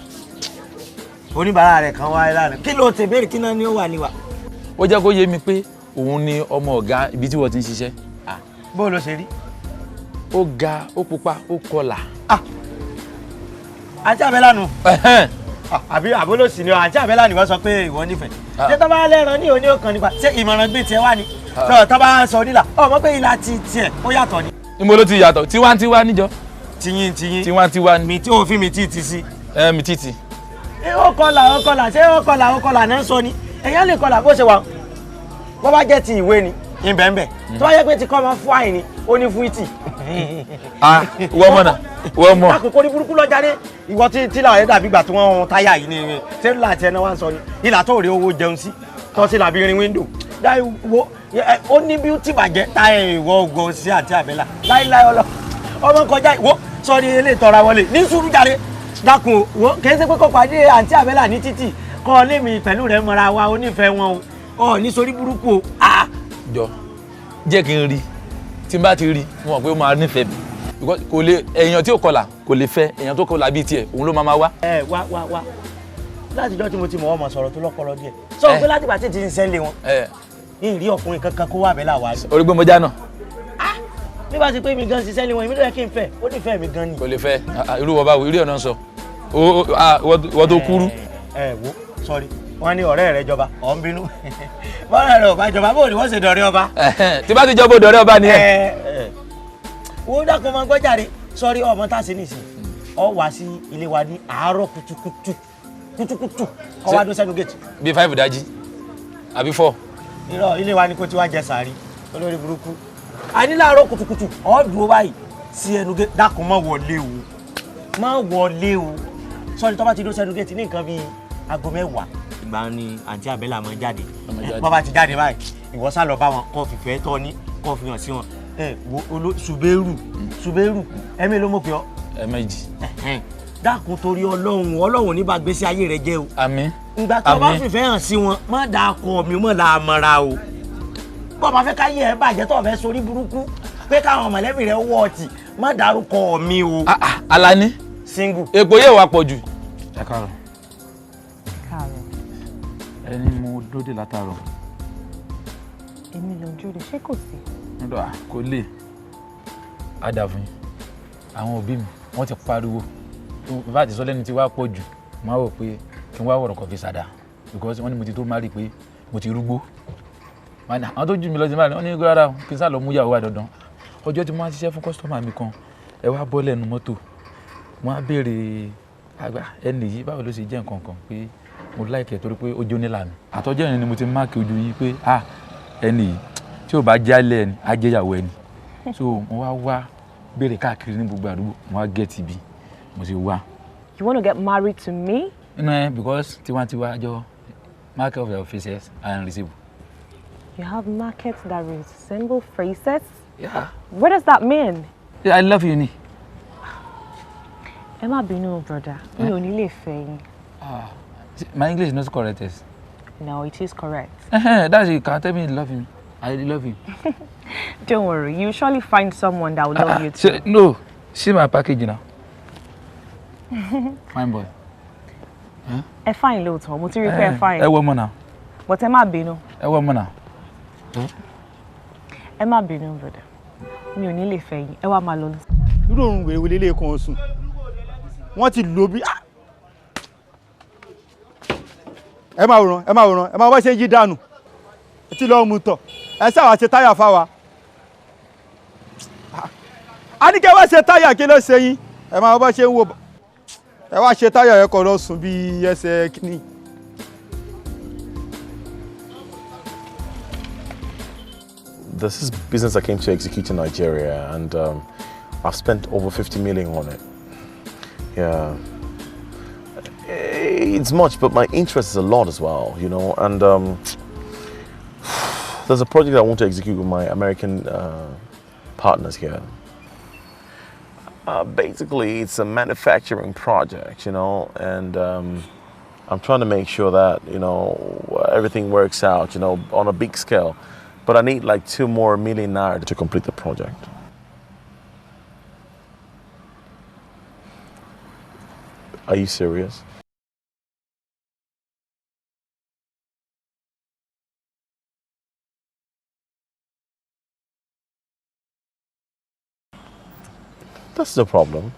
Oníbàárà rẹ̀ kan wá lánàá. Kí ló ṣe béèrè kí náà ni ó wà níwà? Ó jẹ́ kó yé mi pé òun ni ọmọ ọ̀gá ibi tí wọ́n ti ń ṣiṣẹ́. Bó ló ṣe rí? Ó ga, ó pupa, ó kọlà. Àǹtí Àbẹ́lá nù. Àbí àbólòsì ni àǹtí Àbẹ́lá ni wọ́n sọ pé ìwọ nífẹ̀ẹ́. Ṣé tó bá lẹ́ran ní òní ọkàn nípa ṣé ìmọ̀ràn gbé tiẹ̀ wá ni? Tó bá sọ nílà ọmọ pé ìlà ti tiẹ̀ ó yàtọ̀ ni. Níbo ló ti yàtọ̀? Tiwantiwa níjọ. Tiyín. Tiwantiwa ni. Mi tí òfin mi tí ti sí. Mi tí ti. Ó kọlà ṣé ó kọlà náà sọ ni? Èèyàn lè kọlà bó ṣe wà. Bó bá jẹ́ ti ìwé ni ìbẹ̀ǹbẹ̀. Tó bá yẹ pé ti kọ́ ọmọ fún àìní ó ní fún ìtì. Wọ́n mọ̀ náà. Wọ́n mọ̀. Àkókò ní burúkú lọ jáde. Ìwọ tí làwọn ẹ̀dá àbígbà tí wọ́n táyà yìí ni ṣé ńlá àti ẹni wá ń sọ ni. Ìlà tó rí owó jẹun sí. Tó sí làbí rin wíńdò. Dáì wo ó ní bí ó ti bàjẹ́ táyà ìwọ ògo sí àti Àbẹ́là. Láíláí ọmọ kọjá ìwọ sọrí ilé ìtọ́ra wọlé ní sùúrù jáde. Dákun wo kì í ṣe pé kó pàdé àǹtí Àbẹ́là ní títì kọ́ lémi pẹ̀lú rẹ̀ mọ́ra wa onífẹ̀ẹ́ wọn o. Ní sórí burúkú o. Jọ jẹ́ kí n rí tí n bá ti rí mo mọ̀ pé ó máa nífẹ̀ẹ́ mi kò lè èèyàn tí ò kọlà kò lè fẹ́ èèyàn tó kọlà bíi tiẹ̀ òun ló máa wá. Wá láti jọ́ tí mo ti mọ̀ ọmọ sọ̀rọ̀ tó lọ́pọlọ díẹ̀ sọ pé láti bàtí ti ń sẹ́lẹ̀ wọn ní ìrí ọkùnrin kankan kó wà bẹ́ẹ̀ làwà rí. orí gbé mo já náà. bí bá ti pé mi gan ṣiṣẹ́ lé wọn èmi ló yẹ kí n fẹ́ ó ní fẹ́ mi gan ni. kò lè fẹ́ irú wọ́n bá wo irú ẹ̀ náà sọ wọ́n tó kúrú. Wo sorry wọ́n ní ọ̀rẹ́ rẹ̀ jọba ọ̀ ń bínú bọ́ọ̀rẹ́ rẹ̀ ọba jọba bóò ni wọ́n ṣe dọ̀rẹ́ ọba. tí bá ti jọ bó dọ̀rẹ́ ọba ni ẹ. wo dákun máa gbọ́jàre sọ́rí ọmọ tá a ṣe nìsín ọ wá sí ilé wa ní àárọ̀ kùtùkùtù kọ́ wá dó sẹ́nu gèètì. bíi 5 ìdájí àbí 4. irọ́ ilé wa ni kó ti wá jẹ sàárì olórí burúkú. a ní láàárọ̀ kùtùkùtù ọ dúró báyìí sí ẹnu gèètì dákun má wọlé o sọ́rí tó bá ti dó sẹ́nu gèètì ní nǹkan bíi aago 10 ìgbà ni àǹtí Abẹ́là máa jáde bọ́ bá ti jáde báyìí ìwọ sá lọ bá wọn kọ́ fìfẹ́ tọ́ ní kọ́ fi hàn sí wọn Ṣùbẹ́rù ẹ̀mí ló mọ̀ pé ọ́. ẹ̀mẹ́jì. dákun torí Ọlọ́run ní bá gbèsè ayé rẹ jẹ́ o. àmín. ìgbà tó bá fìfẹ́ hàn sí wọn má dáa kọ mi mọ́ la mọ́ra o. bọ́ bá fẹ́ káyé ẹ bàjẹ́ tó fẹ́ sórí burúkú pé káwọn mọ̀lẹ́bí rẹ wọ́ ọtí má dárúkọ mi o. Alani. single. èpò yẹ̀ wá pọ̀ jù. ẹ káàárọ̀. ẹni mo dóde látàárọ̀. èmi ló ń jóde ṣé kò sí. kò lè àdàfún yín àwọn òbí mi wọ́n ti pariwo bá àti sọ́lẹ́ni ti wá pọ̀ jù máa wò pé kí n wá wọ̀rọ̀ kan fi ṣàdá because wọ́n ní mo ti tó márì pé mo ti rúgbó àwọn tó jù mí lọ sí márì wọ́n ní rárá kí n sá lọ mú ìyàwó wa dandan ọjọ́ tí mo máa ń ṣiṣẹ́ fún kọ́sítọ́mà mi kan ẹ wá bọ́ lẹ́nu mọ́tò wọ́n á béèrè àgbà ẹnì yìí báwo ló ṣe jẹ́ nǹkan kan pé mo láìkẹ́ torí pé ó jó nílà mi àtọ́jọ́ yẹn ni mo ti máàkì ojú yín pé ẹnì yìí tí ò bá jálẹ̀ ẹni á jẹ́yàwó ẹni so mo wá béèrè káàkiri ní gbogbo àdúgbò mo wá get ibi mo sì wá. You want to get married to me? No, because tiwantiwa jọ market of your faces and receive. You have markets that resemble faces? Yeah. What does that mean? Yeah, I love you, ni. Ẹ má bínú, brother. Mi ò ní lè fẹ́ yín. My English is not correct. No, it is correct. That's it. You can't tell me you love him. I love him. Don't worry. You'll surely find someone that will love you too. No. See my package now. Fine boy. Ẹ fine lóòótọ́. Mo ti rí pé ẹ fine. Ẹ wọ ọmọ náà. But ẹ má bínú. Ẹ wọ ọmọ náà. Ẹ má bínú, brother. Mi ò ní lè fẹ́ yín. Ẹ wá máa lọ. Irú òrùn wèrè wọlé lè kan sùn. Wọ́n ti lò bí. Ẹ máa wá ṣe yí dànù. Ẹ ti lọ mú tọ̀. Ẹ sáwà ṣe táyà fáwa. A ní kẹ́ wá ṣe táyà kí ló ṣe yín. Ẹ máa bá ṣe ń wò. Ẹ wá ṣe táyà ẹ kọ̀ lọ sùn bí ẹsẹ̀ kìíní. This is business I came to execute in Nigeria, and I've spent over 50 million on it. Yeah. It's much, but my interest is a lot as well, you know, and there's a project I want to execute with my American partners here. Basically, it's a manufacturing project, you know, and I'm trying to make sure that, you know, everything works out, you know, on a big scale. But I need like 2 more million naira to complete the project. Are you serious? That's no problem.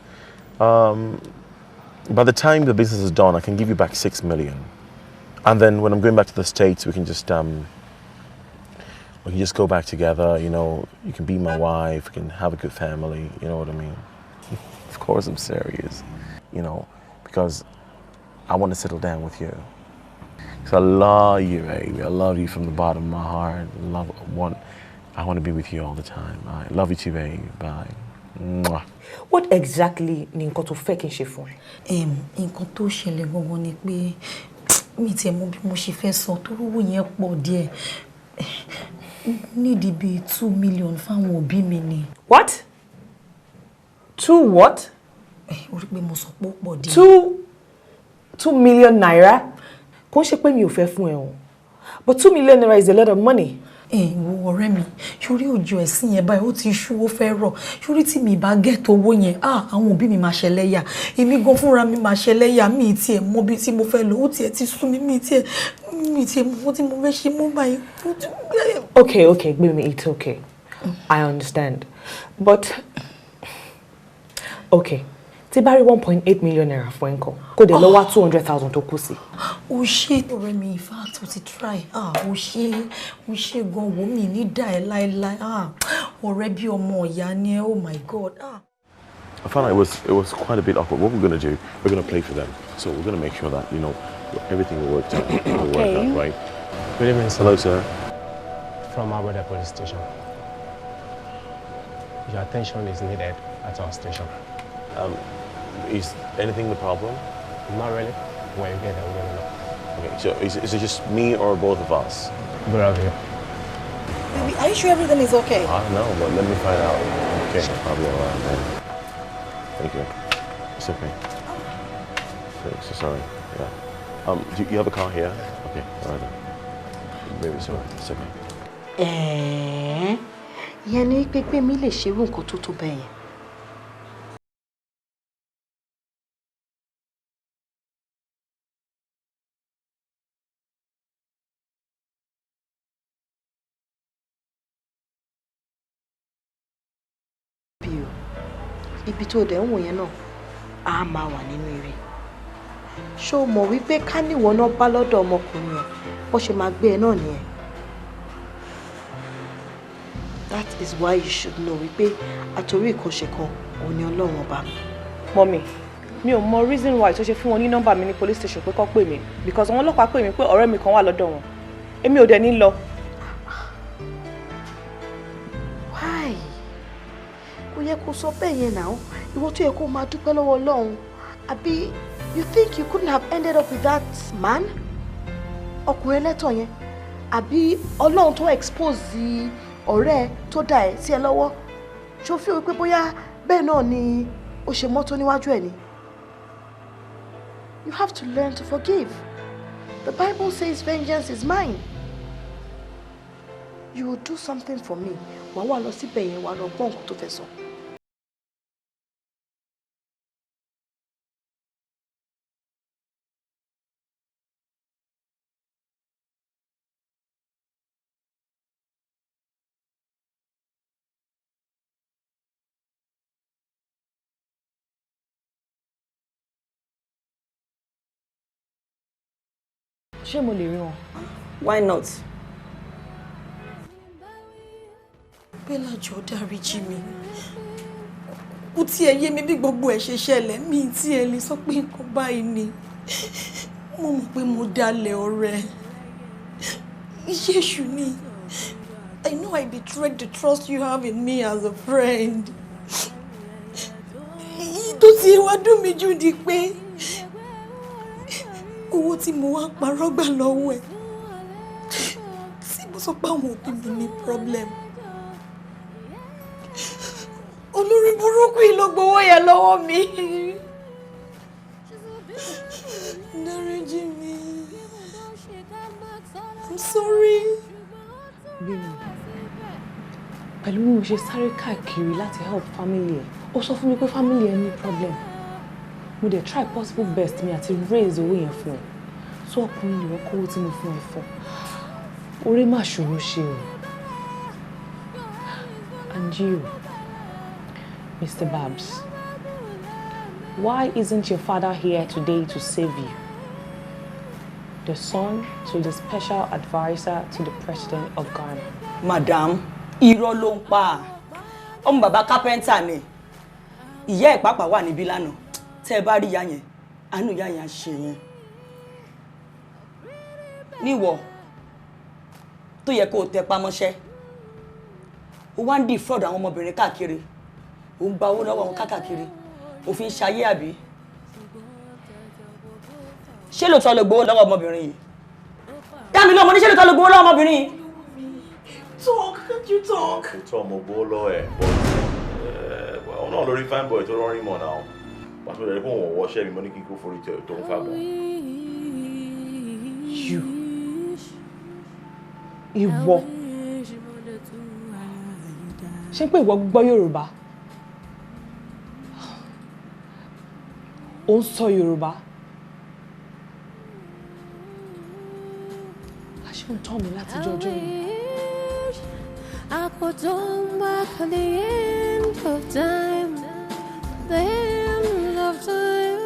By the time the business is done, I can give you back 6 million. And then when I'm going back to the States, we can just go back together, you know, you can be my wife, we can have a good family, you know what I mean? Of course I'm serious, you know, because I want to settle down with you. Because I love you, baby. I love you from the bottom of my heart. I want to be with you all the time. I love you too, baby. Bye. Mwah. What exactly ni nǹkan tó fẹ́ kí n ṣe fún ẹ? Nǹkan tó ṣẹlẹ̀ gangan ni pé mi tiẹ̀ mọ̀ bí mo ṣe fẹ́ sọ tó rówó yẹn pọ̀ díẹ̀. Nídìí bíi 2 million fáwọn òbí mi ni. What? 2 what? Orí pé mo sọ pé ó pọ̀ díẹ̀. 2 million naira? Kò ń ṣe pé mi ò fẹ́ fún ẹ o. But 2 million naira is a lot of money. Wo ọ̀rẹ́ mi, ṣorí ojú ẹ̀sìn yẹn báyìí ó ti ṣú ó fẹ́ rọ̀. Ṣorí tí mi bá gẹ̀ẹ́tò owó yẹn, àwọn òbí mi máa ṣẹlẹ́yà. Èmi gan fúnra mi máa ṣẹlẹ́yà. Mi tiẹ̀ mọ bí tí mo fẹ́ lọ. Ó tiẹ̀ ti sú mi. Mi tiẹ̀ mọ tí mo fẹ́ ṣe mọ́ báyìí. Okay, baby, it's okay. I understand. But, okay. Tí bá rí 1.8 million naira fún ẹ̀ńkọ́, kó dẹ̀ lọ wá 200,000 tó kù sí. Ó ṣe ọ̀rẹ́ mi, in fact, ó ti try. Ó ṣe gan wo mi ní dá ẹ láéláé. Ọ̀rẹ́ bí ọmọ ìyá ni ẹ, oh my God. I found out it was quite a bit awkward. What we're going to do, we're going to play for them. So we're going to make sure that, you know, everything will work out, right? Good evening, sir. Hello, sir. From Aboda Police Station. Your attention is needed at our station. Is anything the problem? Not really. When you get there, we're going to know. Okay, so is it just me or both of us? Good out here. Baby, are you sure everything is okay? I don't know, but let me find out. Okay, I'll be alright, man. Thank you. It's okay. So sorry. Yeah. Do you have a car here? Okay, alright then. Maybe it's alright. It's okay. Ìyẹn ni pé mi lè ṣe irú nǹkan tó bẹ́ẹ̀ yẹn. Ibi tó dẹ̀ ń wò yẹn náà á máa wà nínú eré. Ṣó o mọ̀ wípé ká níwọ náà bá lọ́dọ̀ ọmọkùnrin yẹn bó ṣe máa gbé ẹ náà nìyẹn. That is why you should know wípé àtòrí ìkànṣe kan òun ni Ọlọ́run ọba. Mọ́mì, mi ò mọ reason why tó ṣe fún wọn ní nọ́mbà mi ní police station pé kó pè mí because àwọn ọlọ́pàá pè mí pé ọ̀rẹ́ mi kan wà lọ́dọ̀ wọn. Èmi ò dẹ̀ ní lọ. Why? Kò yẹ kó sọ bẹ́ẹ̀ yẹn náà. Ìwọ tó yẹ kó máa dúpẹ́ lọ́wọ́ Ọlọ́run. Àbí you think you couldn't have ended up with that man? Ọkùnrin ẹlẹ́tọ̀ yẹn. Àbí Ọlọ́run tó expose ọ̀rẹ́ tó dá ẹ sí ẹ lọ́wọ́. Ṣó fi wípé bóyá bẹ́ẹ̀ náà ni ó ṣe mọ́tò níwájú ẹ̀ ni. You have to learn to forgive. The Bible says vengeance is mine. You will do something for me. Wàá wá lọ síbẹ̀ yẹn wàá lọ gbọ́ nǹkan tó fẹ́ sọ. Ṣé mo lè rí wọn? Why not? Bella jọ̀ọ́ dáríjì mi. Kò tiẹ̀ yé mi bí gbogbo ẹ̀ ṣe ṣẹlẹ̀. Mi tí ẹ lè sọ pé nǹkan báyìí ni. Mo mọ̀ pé mo dalẹ̀ ọ̀rẹ́. Iṣẹ́ èṣù ni. I know I betrayed the trust you have in me as a friend. Èyí tó ti wá dùn mí jù di pé owó tí mo wá parọ́ gbà lọ́wọ́ ẹ̀. Tí mo sọ pé àwọn òbí mi ní problem. Olórí burúkú yìí ló gbowó yẹn lọ́wọ́ mi. Dáríjì mi. I'm sorry. Bímọ, pẹ̀lú bí mo ṣe sáré káàkiri láti help family ẹ̀, ó sọ fún mi pé family ẹ̀ ní problem. Mo dẹ̀ try possible best mi àti raise owó yẹn fún ẹ. So ọkùnrin ni wọ́n kówó tí mo fún ẹ fún. Orí má ṣòro ṣe o. And you, Mr. Babs, why isn't your father here today to save you? The son to the special advisor to the president of Ghana. Madam, irọ́ ló ń pa. Ọmọ bàbá carpenter ni. Ìyá ẹ̀ pàápàá wà níbí lánàá. Tẹ́ bá rí ìyá yẹn, àánú ìyá yẹn á ṣe yẹn. Níwọ tó yẹ kó tẹpá mọ́ṣẹ́. Ó wá ń defraud àwọn ọmọbìnrin káàkiri. Ó ń gba owó lọ́wọ́ wọn káàkiri. Ó fi ń ṣayé àbí? Ṣé lóòótọ́ ló gbowó lọ́wọ́ ọmọbìnrin yìí? Dá mi lóhùn, mo ní ṣé lóòótọ́ ló gbowó lọ́wọ́ ọmọbìnrin yìí? Talk, can't you talk? It's all mobile lawyer, but I'm not very fine boy. It's all running more now. But we're going to wash every money can go for it to fabo. You. Ìwọ. Ṣé pé ìwọ gbọ́ Yorùbá? Ó ń sọ Yorùbá. Àṣé ń tọ́ mi láti jọjọ́ yìí. I could turn back at the end of time, the end of time.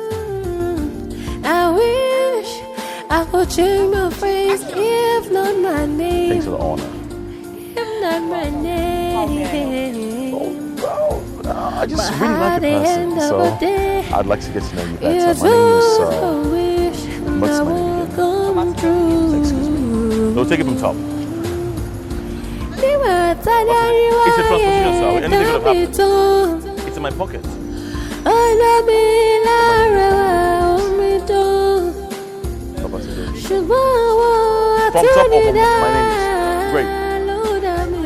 I wish I could change my face, if not my name. Thanks for the honor. If not my name. I just really like your person, so I'd like to get to know you better. My name is, what's my name again? Excuse me. No, take it from top. It's a transportation, sir. Anything could have happened. It's in my pocket. From top or from bottom, my name is Great.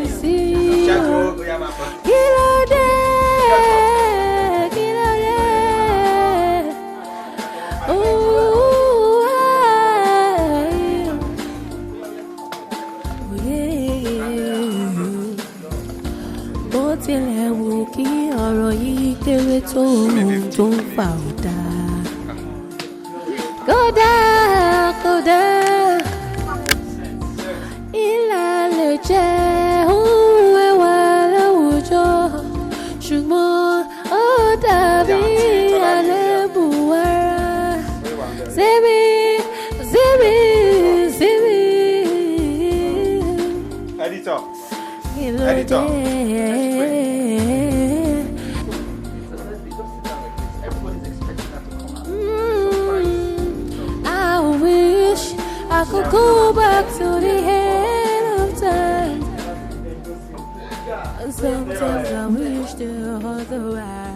Bó tilẹ̀ wù kí ọ̀rọ̀ yìí kéré tó ń fà ó dáa. Kódà ilà lè jẹ́ ohun ẹwà láwùjọ, ṣùgbọ́n ó dàbí àléébù ara. Síbi. Editor. I wish I could go back to the end of time. Sometimes I wish the other way.